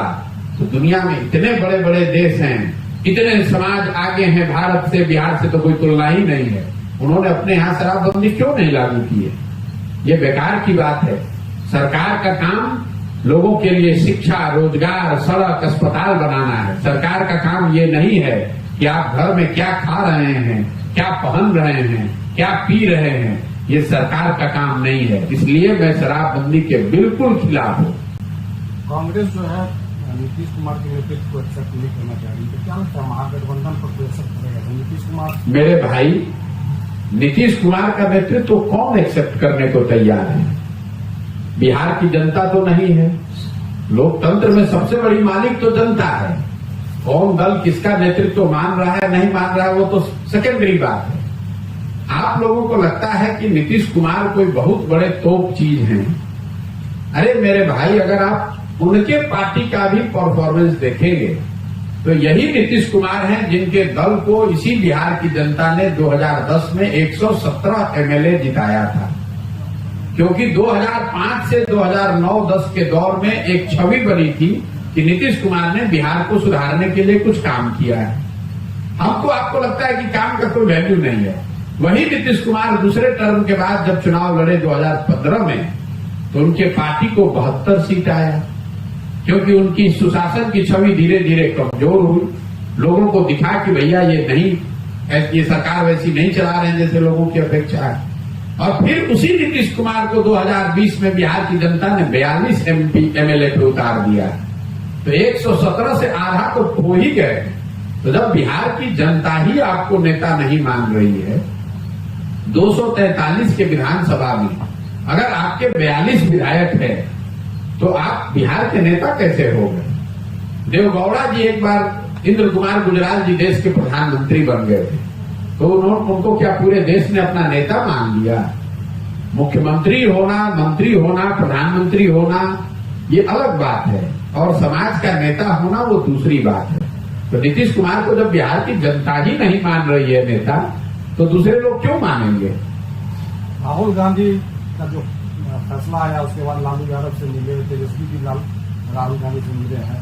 Speaker 1: तो दुनिया में इतने बड़े बड़े देश हैं, इतने समाज आगे हैं, भारत से, बिहार से तो कोई तुलना ही नहीं है। उन्होंने अपने यहाँ शराबबंदी क्यों नहीं लागू की है? ये बेकार की बात है। सरकार का काम लोगों के लिए शिक्षा, रोजगार, सड़क, अस्पताल बनाना है। सरकार का काम ये नहीं है कि आप घर में क्या खा रहे हैं, क्या पहन रहे हैं, क्या पी रहे हैं। ये सरकार का काम नहीं है। इसलिए मैं शराबबंदी के बिल्कुल खिलाफ हूँ।
Speaker 2: कांग्रेस जो है नीतीश कुमार के नेतृत्व को एक्सेप्ट नहीं करना चाह रही, तो क्या लगता है महागठबंधन पर तो एक्सेप्ट करेगा नीतीश कुमार?
Speaker 1: मेरे भाई, नीतीश कुमार का नेतृत्व कौन एक्सेप्ट करने को तैयार है? बिहार की जनता तो नहीं है। लोकतंत्र में सबसे बड़ी मालिक तो जनता है। कौन दल किसका नेतृत्व मान रहा है, नहीं मान रहा है, वो तो सेकेंडरी बात है। आप लोगों को लगता है कि नीतीश कुमार कोई बहुत बड़े तोप चीज हैं। अरे मेरे भाई, अगर आप उनके पार्टी का भी परफॉर्मेंस देखेंगे तो यही नीतीश कुमार हैं जिनके दल को इसी बिहार की जनता ने 2010 में 117 एमएलए जिताया था। क्योंकि 2005 से 2009-10 के दौर में एक छवि बनी थी कि नीतीश कुमार ने बिहार को सुधारने के लिए कुछ काम किया है। हमको, आपको लगता है कि काम का कोई वैल्यू नहीं है। वही नीतीश कुमार दूसरे टर्म के बाद जब चुनाव लड़े 2015 में, तो उनके पार्टी को 72 सीट आया, क्योंकि उनकी सुशासन की छवि धीरे धीरे कमजोर हुई। लोगों को दिखा कि भैया ये सरकार वैसी नहीं चला रहे हैं जैसे लोगों की अपेक्षा है। और फिर उसी नीतीश कुमार को 2020 में बिहार की जनता ने 42 एमएलए पे उतार दिया। तो 117 से आधा तो खो ही गए। तो जब बिहार की जनता ही आपको नेता नहीं मान रही है, 243 के विधानसभा में अगर आपके 42 विधायक है, तो आप बिहार के नेता कैसे हो गए? देवगौड़ा जी एक बार इंद्र कुमार गुजराल जी देश के प्रधानमंत्री बन गए थे, तो उनको क्या पूरे देश ने अपना नेता मान लिया? मुख्यमंत्री होना, मंत्री होना, प्रधानमंत्री होना ये अलग बात है, और समाज का नेता होना वो दूसरी बात है। तो नीतीश कुमार को जब बिहार की जनता ही नहीं मान रही है नेता, तो दूसरे लोग क्यों मानेंगे?
Speaker 2: राहुल गांधी का जो फैसला आया उसके बाद लालू यादव से मिले, तेजस्वी भी राहुल गांधी से मिले हैं,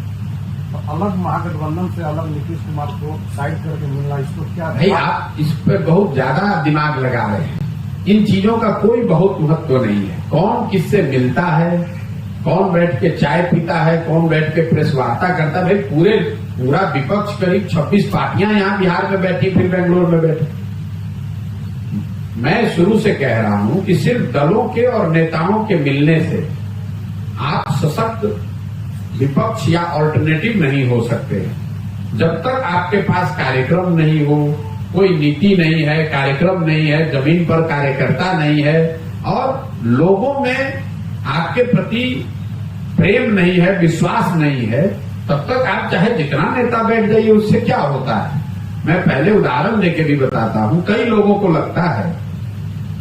Speaker 2: तो अलग महागठबंधन से अलग नीतीश कुमार को साइड करके मिलना, इसको क्या?
Speaker 1: भाई, आप इस पर बहुत ज्यादा दिमाग लगा रहे हैं। इन चीजों का कोई बहुत महत्व नहीं है। कौन किससे मिलता है, कौन बैठ के चाय पीता है, कौन बैठ के प्रेस वार्ता करता है। भाई, पूरा विपक्ष करीब 26 पार्टियां यहाँ बिहार में बैठी, फिर बेंगलोर में बैठी। मैं शुरू से कह रहा हूं कि सिर्फ दलों के और नेताओं के मिलने से आप सशक्त विपक्ष या ऑल्टरनेटिव नहीं हो सकते। जब तक आपके पास कार्यक्रम नहीं हो, कोई नीति नहीं है, कार्यक्रम नहीं है, जमीन पर कार्यकर्ता नहीं है, और लोगों में आपके प्रति प्रेम नहीं है, विश्वास नहीं है, तब तक आप चाहे जितना नेता बैठ जाइए, उससे क्या होता है। मैं पहले उदाहरण देके भी बताता हूं। कई लोगों को लगता है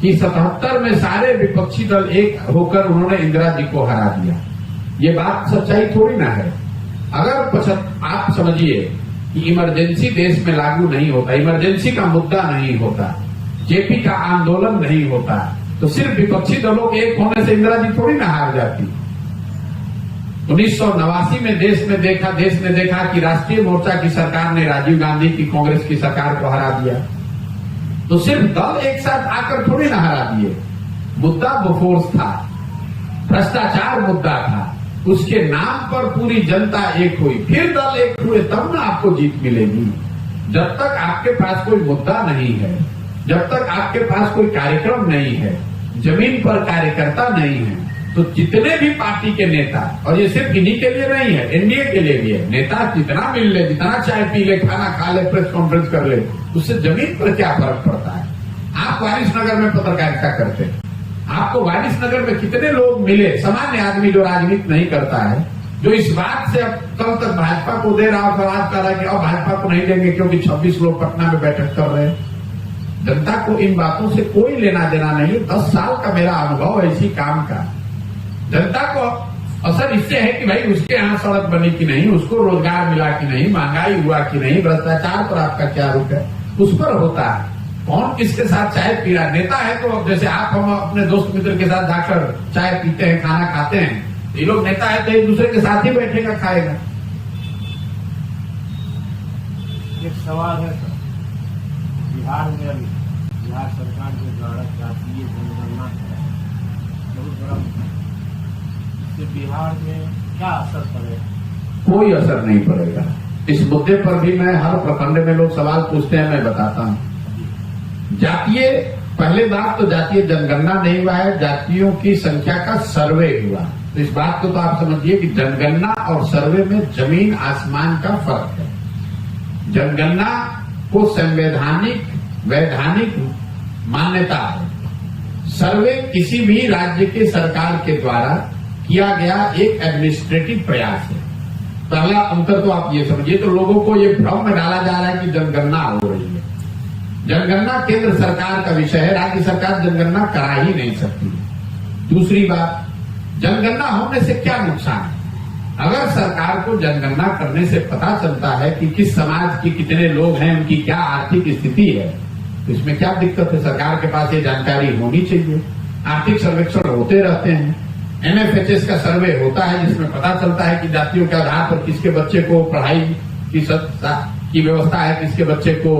Speaker 1: कि 77 में सारे विपक्षी दल एक होकर उन्होंने इंदिरा जी को हरा दिया। ये बात सच्चाई थोड़ी ना है। अगर आप समझिए कि इमरजेंसी देश में लागू नहीं होता, इमरजेंसी का मुद्दा नहीं होता, जेपी का आंदोलन नहीं होता, तो सिर्फ विपक्षी दलों के एक होने से इंदिरा जी थोड़ी ना हार जाती। 1989 में देश ने देखा कि राष्ट्रीय मोर्चा की सरकार ने राजीव गांधी की कांग्रेस की सरकार को हरा दिया। तो सिर्फ दल एक साथ आकर थोड़ी ना हरा दिए। मुद्दा बोफोर्स था, भ्रष्टाचार मुद्दा था, उसके नाम पर पूरी जनता एक हुई, फिर दल एक हुए, तब ना आपको जीत मिलेगी। जब तक आपके पास कोई मुद्दा नहीं है, जब तक आपके पास कोई कार्यक्रम नहीं है, जमीन पर कार्यकर्ता नहीं है, तो जितने भी पार्टी के नेता, और ये सिर्फ इन्हीं के लिए नहीं है, एनडीए के लिए भी है, नेता जितना मिल ले, जितना चाय पी ले, खाना खा ले, प्रेस कॉन्फ्रेंस कर ले, उससे जमीन पर क्या फर्क पड़ता है। आप वारिसनगर में पत्रकारिता करते हैं, आपको वारिसनगर में कितने लोग मिले, सामान्य आदमी जो राजनीति नहीं करता है, जो इस बात से अब कल तक भाजपा को दे रहा और सवाल कर रहा है कि अब भाजपा को नहीं देंगे क्योंकि 26 लोग पटना में बैठक कर रहे हैं। जनता को इन बातों से कोई लेना देना नहीं है। 10 साल का मेरा अनुभव है इसी काम का। जनता को असर इससे है कि भाई उसके यहाँ सड़क बनी कि नहीं, उसको रोजगार मिला कि नहीं, महंगाई हुआ कि नहीं, भ्रष्टाचार पर आपका क्या रुख है, उस पर होता है। कौन किसके साथ चाय पी रहा, नेता है तो जैसे आप हम अपने दोस्त मित्र के साथ जाकर चाय पीते हैं, खाना खाते हैं, ये लोग नेता है तो एक दूसरे के साथ ही बैठेगा, खाएगा।
Speaker 2: एक सवाल है सर, बिहार में अभी बिहार सरकार के द्वारा जातीय जनगणना है, बहुत बड़ा मुद्दा, इससे बिहार में क्या असर पड़ेगा?
Speaker 1: कोई असर नहीं पड़ेगा। इस मुद्दे पर भी मैं हर प्रखंड में लोग सवाल पूछते हैं, मैं बताता हूं। जातीय, पहले बात तो जातीय जनगणना नहीं हुआ है, जातियों की संख्या का सर्वे हुआ। तो इस बात को तो आप समझिए कि जनगणना और सर्वे में जमीन आसमान का फर्क है। जनगणना को संवैधानिक वैधानिक मान्यता है, सर्वे किसी भी राज्य के सरकार के द्वारा किया गया एक एडमिनिस्ट्रेटिव प्रयास है। पहला अंतर तो आप ये समझिए, तो लोगों को ये भ्रम में डाला जा रहा है कि जनगणना हो रही है। जनगणना केंद्र सरकार का विषय है, राज्य सरकार जनगणना करा ही नहीं सकती। दूसरी बात, जनगणना होने से क्या नुकसान है? अगर सरकार को जनगणना करने से पता चलता है कि किस समाज के कितने लोग हैं, उनकी क्या आर्थिक स्थिति है, तो इसमें क्या दिक्कत है? सरकार के पास ये जानकारी होनी चाहिए। आर्थिक सर्वेक्षण होते रहते हैं, एमएफएचएस का सर्वे होता है जिसमें पता चलता है कि जातियों के आधार पर किसके बच्चे को पढ़ाई की व्यवस्था है, किसके बच्चे को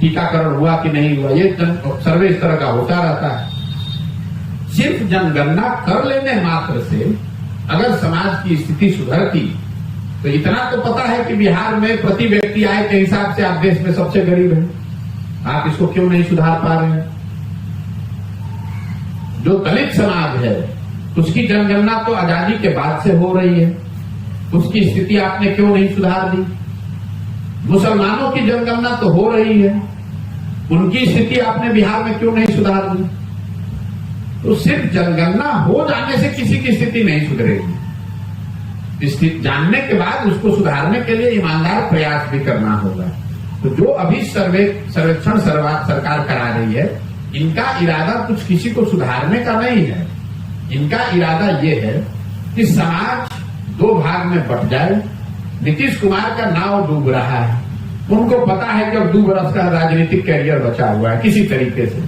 Speaker 1: टीकाकरण हुआ कि नहीं हुआ। ये सर्वे इस तरह का होता रहता है। सिर्फ जनगणना कर लेने मात्र से अगर समाज की स्थिति सुधरती, तो इतना तो पता है कि बिहार में प्रति व्यक्ति आय के हिसाब से आप देश में सबसे गरीब हैं। आप इसको क्यों नहीं सुधार पा रहे हैं? जो दलित समाज है उसकी जनगणना तो आजादी के बाद से हो रही है, उसकी स्थिति आपने क्यों नहीं सुधार दी? मुसलमानों की जनगणना तो हो रही है, उनकी स्थिति आपने बिहार में क्यों नहीं सुधार दी? तो सिर्फ जनगणना हो जाने से किसी की स्थिति नहीं सुधरेगी। स्थिति जानने के बाद उसको सुधारने के लिए ईमानदार प्रयास भी करना होगा। तो जो अभी सर्वेक्षण सरकार करा रही है, इनका इरादा कुछ किसी को सुधारने का नहीं है। इनका इरादा यह है कि समाज दो भाग में बट जाए। नीतीश कुमार का नाव डूब रहा है, उनको पता है कि अब 2 वर्ष का राजनीतिक कैरियर बचा हुआ है किसी तरीके से।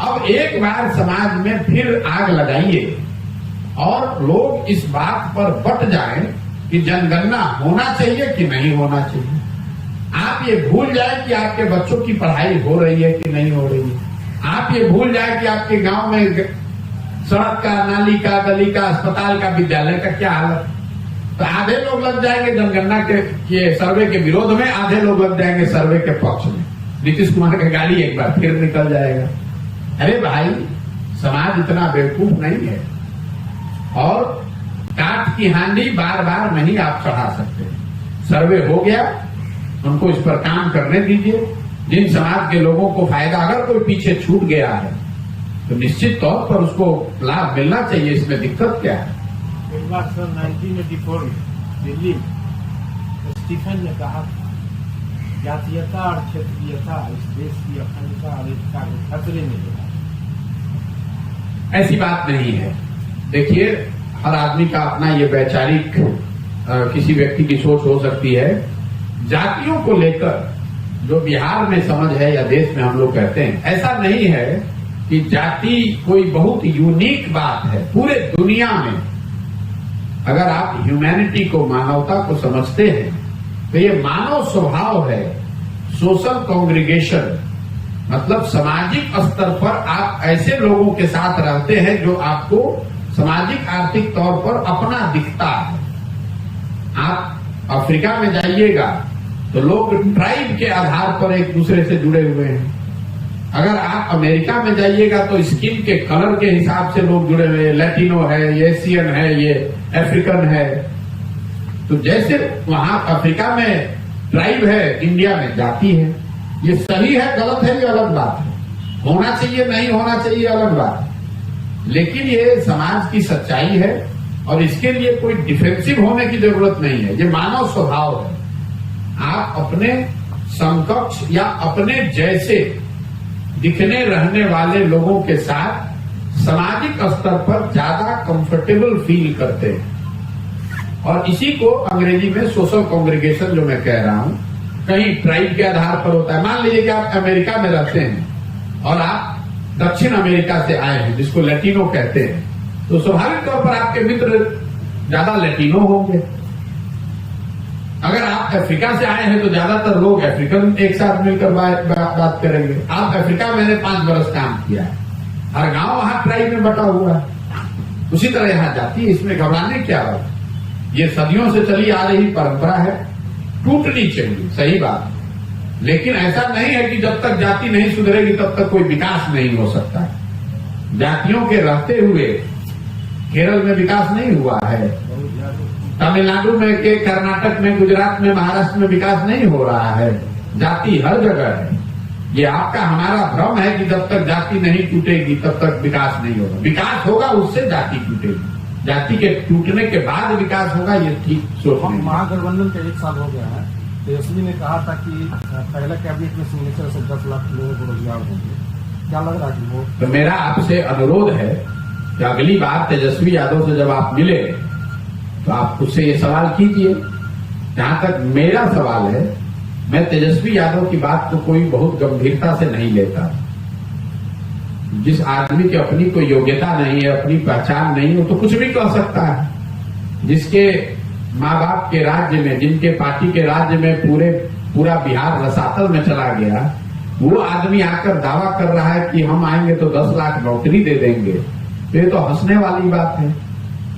Speaker 1: अब एक बार समाज में फिर आग लगाइए और लोग इस बात पर बट जाएं कि जनगणना होना चाहिए कि नहीं होना चाहिए। आप ये भूल जाए कि आपके बच्चों की पढ़ाई हो रही है कि नहीं हो रही है। आप ये भूल जाए कि आपके गांव में सड़क का, नाली का, गली का, अस्पताल का, विद्यालय का क्या हालत। तो आधे लोग लग जाएंगे जनगणना के सर्वे के विरोध में, आधे लोग लग जाएंगे सर्वे के पक्ष में। नीतीश कुमार का गाली एक बार फिर निकल जाएगा। अरे भाई, समाज इतना बेवकूफ नहीं है, और काट की हांडी बार बार नहीं आप चढ़ा सकते। सर्वे हो गया, उनको इस पर काम करने दीजिए। जिन समाज के लोगों को फायदा, अगर कोई पीछे छूट गया है तो निश्चित तौर पर उसको लाभ मिलना चाहिए, इसमें दिक्कत क्या है?
Speaker 3: एक बार सन 1984 में दिल्ली में स्टीफन ने कहा जातीयता और क्षेत्रीयता इस देश की अखंडता और एकता को खतरे में ले
Speaker 1: ऐसी बात नहीं है। देखिए, हर आदमी का अपना ये वैचारिक किसी व्यक्ति की सोच हो सकती है। जातियों को लेकर जो बिहार में समझ है या देश में हम लोग कहते हैं, ऐसा नहीं है कि जाति कोई बहुत यूनिक बात है। पूरे दुनिया में अगर आप ह्यूमैनिटी को, मानवता को समझते हैं तो ये मानव स्वभाव है। सोशल कॉन्ग्रीगेशन मतलब सामाजिक स्तर पर आप ऐसे लोगों के साथ रहते हैं जो आपको सामाजिक आर्थिक तौर पर अपना दिखता है। आप अफ्रीका में जाइएगा तो लोग ट्राइब के आधार पर एक दूसरे से जुड़े हुए हैं। अगर आप अमेरिका में जाइएगा तो स्किन के कलर के हिसाब से लोग जुड़े हुए हैं। लैटिनो है, ये एशियन है, ये अफ्रीकन है। तो जैसे वहां अफ्रीका में ट्राइब है, इंडिया में जाति है। ये सही है गलत है ये अलग बात है, होना चाहिए नहीं होना चाहिए अलग बात है, लेकिन ये समाज की सच्चाई है और इसके लिए कोई डिफेंसिव होने की जरूरत नहीं है। ये मानव स्वभाव है। आप अपने समकक्ष या अपने जैसे दिखने रहने वाले लोगों के साथ सामाजिक स्तर पर ज्यादा कंफर्टेबल फील करते हैं और इसी को अंग्रेजी में सोशल कॉन्ग्रीगेशन जो मैं कह रहा हूं, कहीं ट्राइब के आधार पर होता है। मान लीजिए कि आप अमेरिका में रहते हैं और आप दक्षिण अमेरिका से आए हैं जिसको लैटिनो कहते हैं, तो स्वाभाविक तौर पर आपके मित्र ज्यादा लैटिनो होंगे। अगर आप अफ्रीका से आए हैं तो ज्यादातर लोग अफ्रीकन एक साथ मिलकर बात करेंगे। आप अफ्रीका में 5 बरस काम किया है, हर गांव वहां ट्राइब में बटा हुआ है। उसी तरह यहां जाती है, इसमें घबराने क्या हो। ये सदियों से चली आ रही परंपरा है, टूटनी चाहिए, सही बात। लेकिन ऐसा नहीं है कि जब तक जाति नहीं सुधरेगी तब तक कोई विकास नहीं हो सकता। जातियों के रहते हुए केरल में विकास नहीं हुआ है, तमिलनाडु में के कर्नाटक में, गुजरात में, महाराष्ट्र में विकास नहीं हो रहा है। जाति हर जगह है। ये आपका हमारा भ्रम है कि जब तक जाति नहीं टूटेगी तब तक विकास नहीं होगा। विकास होगा उससे जाति टूटेगी, जाति के टूटने के बाद विकास होगा, ये ठीक सोच नहीं।
Speaker 2: महागठबंधन का 1 साल हो गया है। तेजस्वी ने कहा था कि पहले कैबिनेट में सिग्नेचर से 10 लाख लोगों को रोजगार देंगे। क्या लग रहा है कि वो?
Speaker 1: तो मेरा आपसे अनुरोध है कि अगली बार तेजस्वी यादव से जब आप मिले तो आप उससे ये सवाल कीजिए। जहां तक मेरा सवाल है, मैं तेजस्वी यादव की बात को कोई बहुत गंभीरता से नहीं लेता। जिस आदमी की अपनी कोई योग्यता नहीं है, अपनी पहचान नहीं है, तो कुछ भी कह सकता है। जिसके माँ बाप के राज्य में, जिनके पार्टी के राज्य में पूरा बिहार रसातल में चला गया, वो आदमी आकर दावा कर रहा है कि हम आएंगे तो 10 लाख नौकरी दे देंगे। तो ये तो हंसने वाली बात है।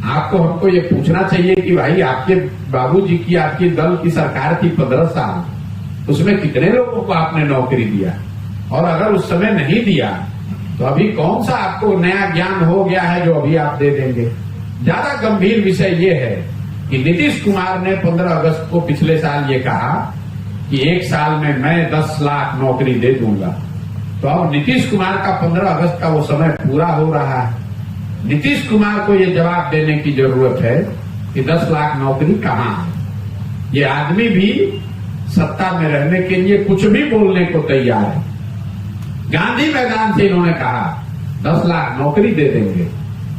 Speaker 1: आपको हमको ये पूछना चाहिए कि भाई आपके बाबूजी की, आपकी दल की सरकार थी 15 साल, उसमें कितने लोगों को आपने नौकरी दिया? और अगर उस समय नहीं दिया तो अभी कौन सा आपको नया ज्ञान हो गया है जो अभी आप दे देंगे? ज्यादा गंभीर विषय ये है कि नीतीश कुमार ने 15 अगस्त को पिछले साल ये कहा कि 1 साल में मैं 10 लाख नौकरी दे दूंगा। तो अब नीतीश कुमार का 15 अगस्त का वो समय पूरा हो रहा है। नीतीश कुमार को ये जवाब देने की जरूरत है कि 10 लाख नौकरी कहां है। ये आदमी भी सत्ता में रहने के लिए कुछ भी बोलने को तैयार है। गांधी मैदान से इन्होंने कहा 10 लाख नौकरी दे देंगे।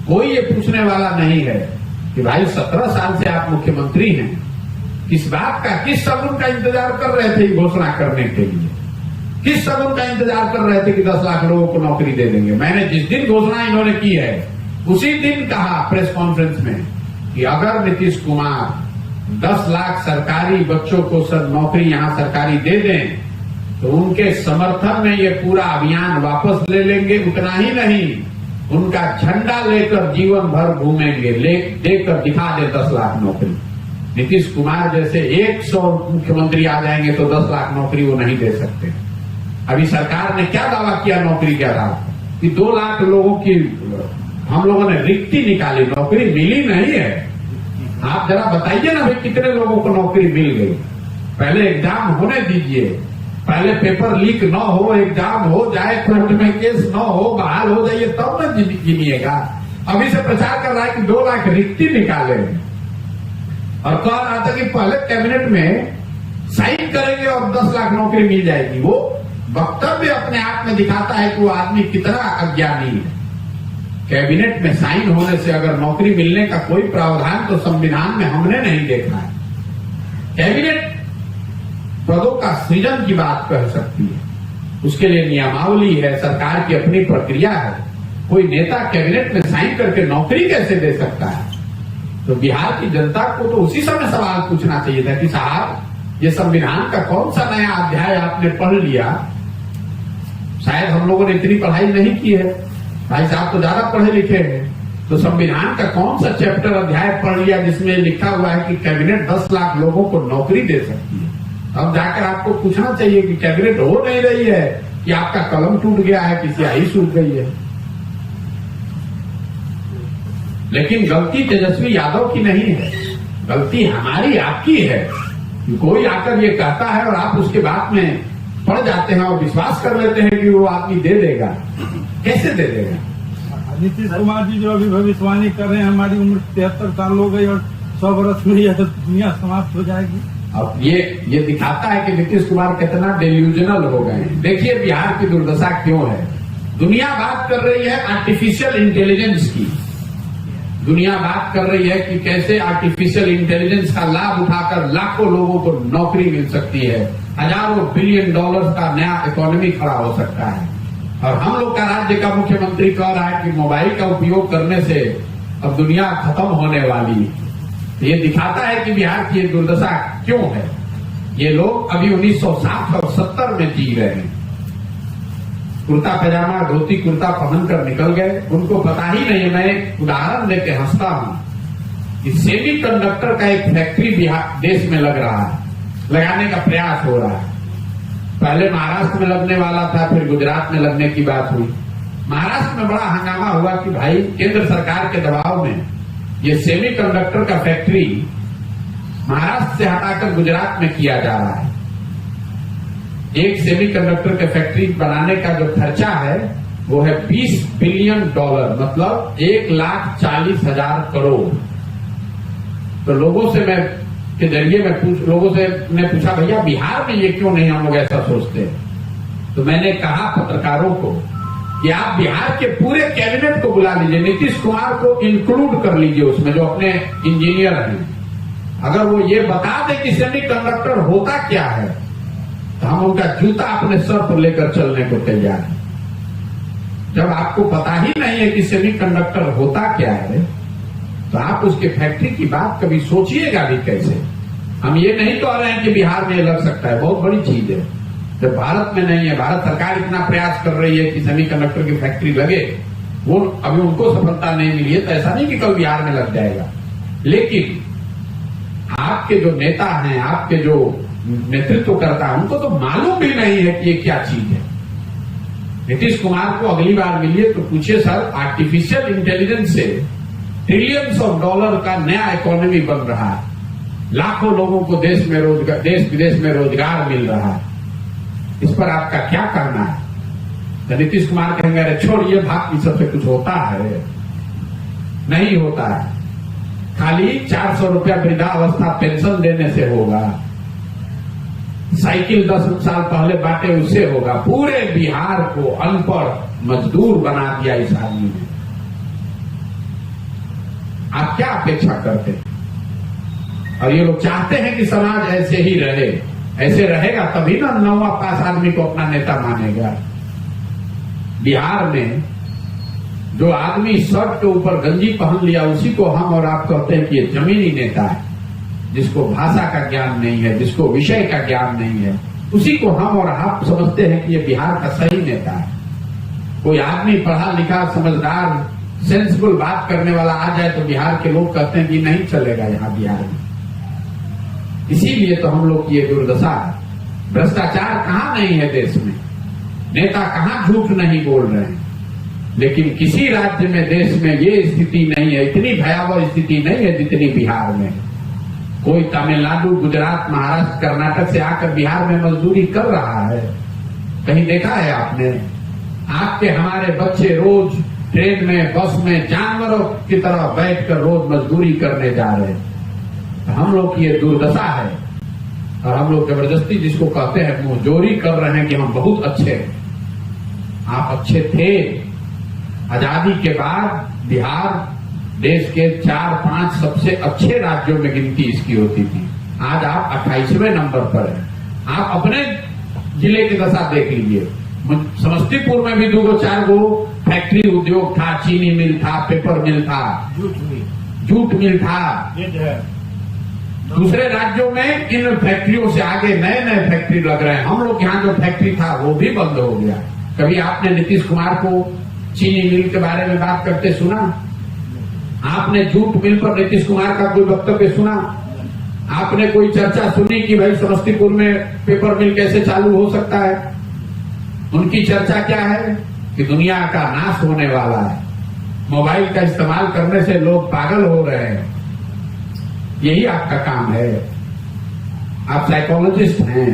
Speaker 1: कोई ये पूछने वाला नहीं है कि भाई 17 साल से आप मुख्यमंत्री हैं, किस बात का, किस सबूत का इंतजार कर रहे थे घोषणा करने के लिए? किस सबूत का इंतजार कर रहे थे कि 10 लाख लोगों को नौकरी दे देंगे? मैंने जिस दिन घोषणा इन्होंने की है उसी दिन कहा प्रेस कॉन्फ्रेंस में कि अगर नीतीश कुमार 10 लाख सरकारी बच्चों को नौकरी यहां सरकारी दे दें तो उनके समर्थन में ये पूरा अभियान वापस ले लेंगे। उतना ही नहीं, उनका झंडा लेकर जीवन भर घूमेंगे, देकर दिखा दे 10 लाख नौकरी। नीतीश कुमार जैसे 100 मुख्यमंत्री आ जाएंगे तो 10 लाख नौकरी वो नहीं दे सकते। अभी सरकार ने क्या दावा किया नौकरी के आधार पर कि 2 लाख लोगों की हम लोगों ने रिक्ति निकाली, नौकरी मिली नहीं है। आप जरा बताइए ना भाई कितने लोगों को नौकरी मिल गई? पहले एग्जाम होने दीजिए, पहले पेपर लीक न हो, एग्जाम हो जाए, कोर्ट में केस न हो, बहाल हो जाइए, तब न गिनिएगा। अभी से प्रचार कर रहा है कि 2 लाख रिक्ति निकाले और कह रहा था कि पहले कैबिनेट में साइन करेंगे और 10 लाख नौकरी मिल जाएगी। वो वक्तव्य अपने आप में दिखाता है कि वो आदमी कितना अज्ञानी है। कैबिनेट में साइन होने से अगर नौकरी मिलने का कोई प्रावधान तो संविधान में हमने नहीं देखा है। कैबिनेट पदों का सृजन की बात कह सकती है, उसके लिए नियमावली है, सरकार की अपनी प्रक्रिया है। कोई नेता कैबिनेट में साइन करके नौकरी कैसे दे सकता है? तो बिहार की जनता को तो उसी समय सवाल पूछना चाहिए था कि साहब, ये संविधान का कौन सा नया अध्याय आपने पढ़ लिया? शायद हम लोगों ने इतनी पढ़ाई नहीं की है, भाई साहब तो ज्यादा पढ़े लिखे हैं, तो संविधान का कौन सा चैप्टर अध्याय पढ़ लिया जिसमें लिखा हुआ है कि कैबिनेट 10 लाख लोगों को नौकरी दे सकती है? अब जाकर आपको पूछना चाहिए कि कैबिनेट हो नहीं रही है कि आपका कलम टूट गया है कि स्याही सूख गई है। लेकिन गलती तेजस्वी यादव की नहीं है, गलती हमारी आपकी है कि कोई आकर ये कहता है और आप उसके बाद में पड़ जाते हैं और विश्वास कर लेते हैं कि वो आदमी दे देगा। कैसे दे देगा?
Speaker 2: नीतीश कुमार जी जो अभी भविष्यवाणी कर रहे हैं, हमारी उम्र 73 साल हो गई और 100 वर्ष में यह दुनिया समाप्त हो जाएगी।
Speaker 1: अब ये दिखाता है कि नीतीश कुमार कितना डेल्यूजनल हो गए हैं। देखिए बिहार की दुर्दशा क्यों है। दुनिया बात कर रही है आर्टिफिशियल इंटेलिजेंस की, दुनिया बात कर रही है कि कैसे आर्टिफिशियल इंटेलिजेंस का लाभ उठाकर लाखों लोगों को नौकरी मिल सकती है, हजारों बिलियन डॉलर्स का नया इकोनॉमी खड़ा हो सकता है। और हम लोग का राज्य का मुख्यमंत्री कह रहा है कि मोबाइल का उपयोग करने से अब दुनिया खत्म होने वाली है। ये दिखाता है कि बिहार की ये दुर्दशा क्यों है। ये लोग अभी 1960 और 70 में जी रहे हैं। कुर्ता पैजामा धोती कुर्ता पहनकर निकल गए, उनको पता ही नहीं। मैं एक उदाहरण लेके हंसता हूं कि सेमी कंडक्टर का एक फैक्ट्री बिहार देश में लग रहा है, लगाने का प्रयास हो रहा है। पहले महाराष्ट्र में लगने वाला था, फिर गुजरात में लगने की बात हुई। महाराष्ट्र में बड़ा हंगामा हुआ कि भाई केंद्र सरकार के दबाव में ये सेमी कंडक्टर का फैक्ट्री महाराष्ट्र से हटाकर गुजरात में किया जा रहा है। एक सेमी कंडक्टर के फैक्ट्री बनाने का जो खर्चा है वो है $20 बिलियन, मतलब 1,40,000 करोड़। तो लोगों से मैं के जरिए लोगों से मैं पूछा, भैया बिहार में ये क्यों नहीं हम लोग ऐसा सोचते? तो मैंने कहा पत्रकारों को कि आप बिहार के पूरे कैबिनेट को बुला लीजिए, नीतीश कुमार को इंक्लूड कर लीजिए उसमें, जो अपने इंजीनियर हैं। अगर वो ये बता दे कि सेमी कंडक्टर होता क्या है तो हम उनका जूता अपने सर पर लेकर चलने को तैयार हैं। जब आपको पता ही नहीं है कि सेमी कंडक्टर होता क्या है तो आप उसके फैक्ट्री की बात कभी सोचिएगा भी कैसे? हम ये नहीं कह रहे हैं कि बिहार में लग सकता है, बहुत बड़ी चीज है। जब भारत में नहीं है, भारत सरकार इतना प्रयास कर रही है कि सेमी कंडक्टर की फैक्ट्री लगे, वो अभी उनको सफलता नहीं मिली है, तो ऐसा नहीं कि कल बिहार में लग जाएगा। लेकिन आपके जो नेता हैं, आपके जो नेतृत्व करता है, उनको तो मालूम भी नहीं है कि ये क्या चीज है। नीतीश कुमार को अगली बार मिलिए तो पूछिए, सर आर्टिफिशियल इंटेलिजेंस से ट्रिलियंस ऑफ डॉलर का नया इकोनॉमी बन रहा है, लाखों लोगों को देश विदेश में रोजगार मिल रहा है, इस पर आपका क्या करना है? तो नीतीश कुमार कहेंगे अरे छोड़िए, बाकी सबसे कुछ होता है? नहीं होता है। खाली 400 रुपया वृद्धावस्था पेंशन देने से होगा, साइकिल 10 साल पहले बांटे उससे होगा। पूरे बिहार को अनपढ़ मजदूर बना दिया इस आदमी ने। आप क्या अपेक्षा करते हैं? और ये लोग चाहते हैं कि समाज ऐसे ही रहे, ऐसे रहेगा तभी ना 9वां पास आदमी को अपना नेता मानेगा। बिहार में जो आदमी शर्ट के ऊपर गंजी पहन लिया उसी को हम और आप कहते हैं कि ये जमीनी नेता है, जिसको भाषा का ज्ञान नहीं है, जिसको विषय का ज्ञान नहीं है, उसी को हम और आप समझते हैं कि ये बिहार का सही नेता है। कोई आदमी पढ़ा लिखा समझदार सेंसिबल बात करने वाला आ जाए तो बिहार के लोग कहते हैं कि नहीं चलेगा यहां बिहार में। इसीलिए तो हम लोग की ये दुर्दशा है। भ्रष्टाचार कहां नहीं है देश में, नेता कहां झूठ नहीं बोल रहे हैं, लेकिन किसी राज्य में देश में ये स्थिति नहीं है, इतनी भयावह स्थिति नहीं है जितनी बिहार में। कोई तमिलनाडु, गुजरात, महाराष्ट्र, कर्नाटक से आकर बिहार में मजदूरी कर रहा है? कहीं देखा है आपने? आपके हमारे बच्चे रोज ट्रेन में, बस में जानवरों की तरह बैठकर रोज मजदूरी करने जा रहे हैं। तो हम लोग की ये दुर्दशा है और हम लोग जबरदस्ती जिसको कहते हैं मुंहजोरी कर रहे हैं कि हम बहुत अच्छे हैं। आप अच्छे थे। आजादी के बाद बिहार देश के 4-5 सबसे अच्छे राज्यों में गिनती इसकी होती थी। आज आप 28वें नंबर पर हैं। आप अपने जिले की दशा देख लीजिए। समस्तीपुर में भी 2-4 फैक्ट्री उद्योग था, चीनी मिल था, पेपर मिल था, जूट मिल था। दूसरे राज्यों में इन फैक्ट्रियों से आगे नए नए फैक्ट्री लग रहे हैं। हम लोग यहाँ जो फैक्ट्री था वो भी बंद हो गया। कभी आपने नीतीश कुमार को चीनी मिल के बारे में बात करते सुना? आपने जूट मिल पर नीतीश कुमार का कोई वक्तव्य सुना? आपने कोई चर्चा सुनी कि भाई समस्तीपुर में पेपर मिल कैसे चालू हो सकता है? उनकी चर्चा क्या है कि दुनिया का नाश होने वाला है, मोबाइल का इस्तेमाल करने से लोग पागल हो रहे हैं। यही आपका काम है। आप साइकोलॉजिस्ट हैं,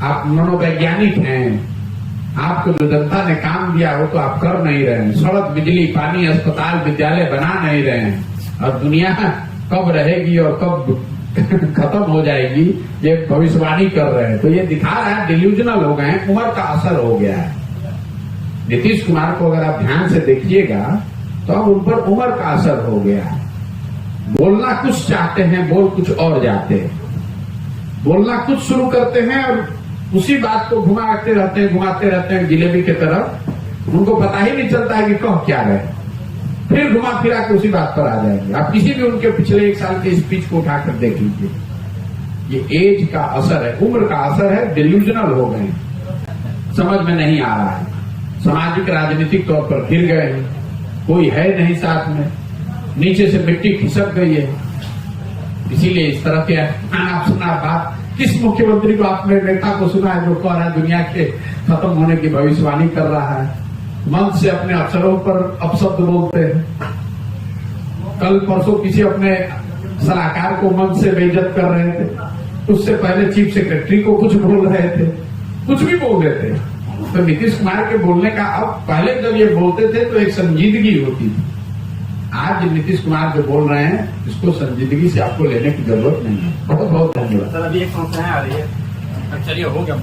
Speaker 1: आप मनोवैज्ञानिक हैं। आपको जो जनता ने काम दिया वो तो आप कर नहीं रहे हैं। सड़क, बिजली, पानी, अस्पताल, विद्यालय बना नहीं रहे हैं। और दुनिया कब रहेगी और कब खत्म हो जाएगी ये भविष्यवाणी कर रहे हैं। तो ये दिखा रहा है डिल्यूजनल हो गए हैं, उम्र का असर हो गया है। नीतीश कुमार को अगर आप ध्यान से देखिएगा तो अब उन पर उम्र का असर हो गया है। बोलना कुछ चाहते हैं, बोल कुछ और जाते हैं। बोलना कुछ शुरू करते हैं और उसी बात को घुमाते रहते हैं जिलेबी की तरह। उनको पता ही नहीं चलता है कि कह क्या रहे, फिर घुमा फिरा के उसी बात पर आ जाएंगे। आप किसी भी उनके पिछले 1 साल के स्पीच को उठाकर देख लीजिए। ये एज का असर है, उम्र का असर है। डिल्यूजनल हो गए, समझ में नहीं आ रहा है। सामाजिक राजनीतिक तौर पर गिर गए हैं, कोई है नहीं साथ में, नीचे से मिट्टी खिसक गई है। इसीलिए इस तरह के आप सुना बात। किस मुख्यमंत्री को आपने नेता को सुना है जो कह रहा है दुनिया के खत्म होने की भविष्यवाणी कर रहा है? मंच से अपने अफसरों पर अपशब्द बोलते हैं। कल परसों किसी अपने सलाहकार को मंच से बेइज्जत कर रहे थे। उससे पहले चीफ सेक्रेटरी को कुछ बोल रहे थे, कुछ भी बोल रहे थे। तो नीतीश कुमार के बोलने का, अब पहले जब ये बोलते थे तो एक संजीदगी होती थी। आज नीतीश कुमार जो बोल रहे हैं इसको संजीदगी से आपको लेने की जरूरत नहीं है। बहुत बहुत धन्यवाद।
Speaker 3: सर, अभी एक समस्या आ रही है। चलिए, हो गया।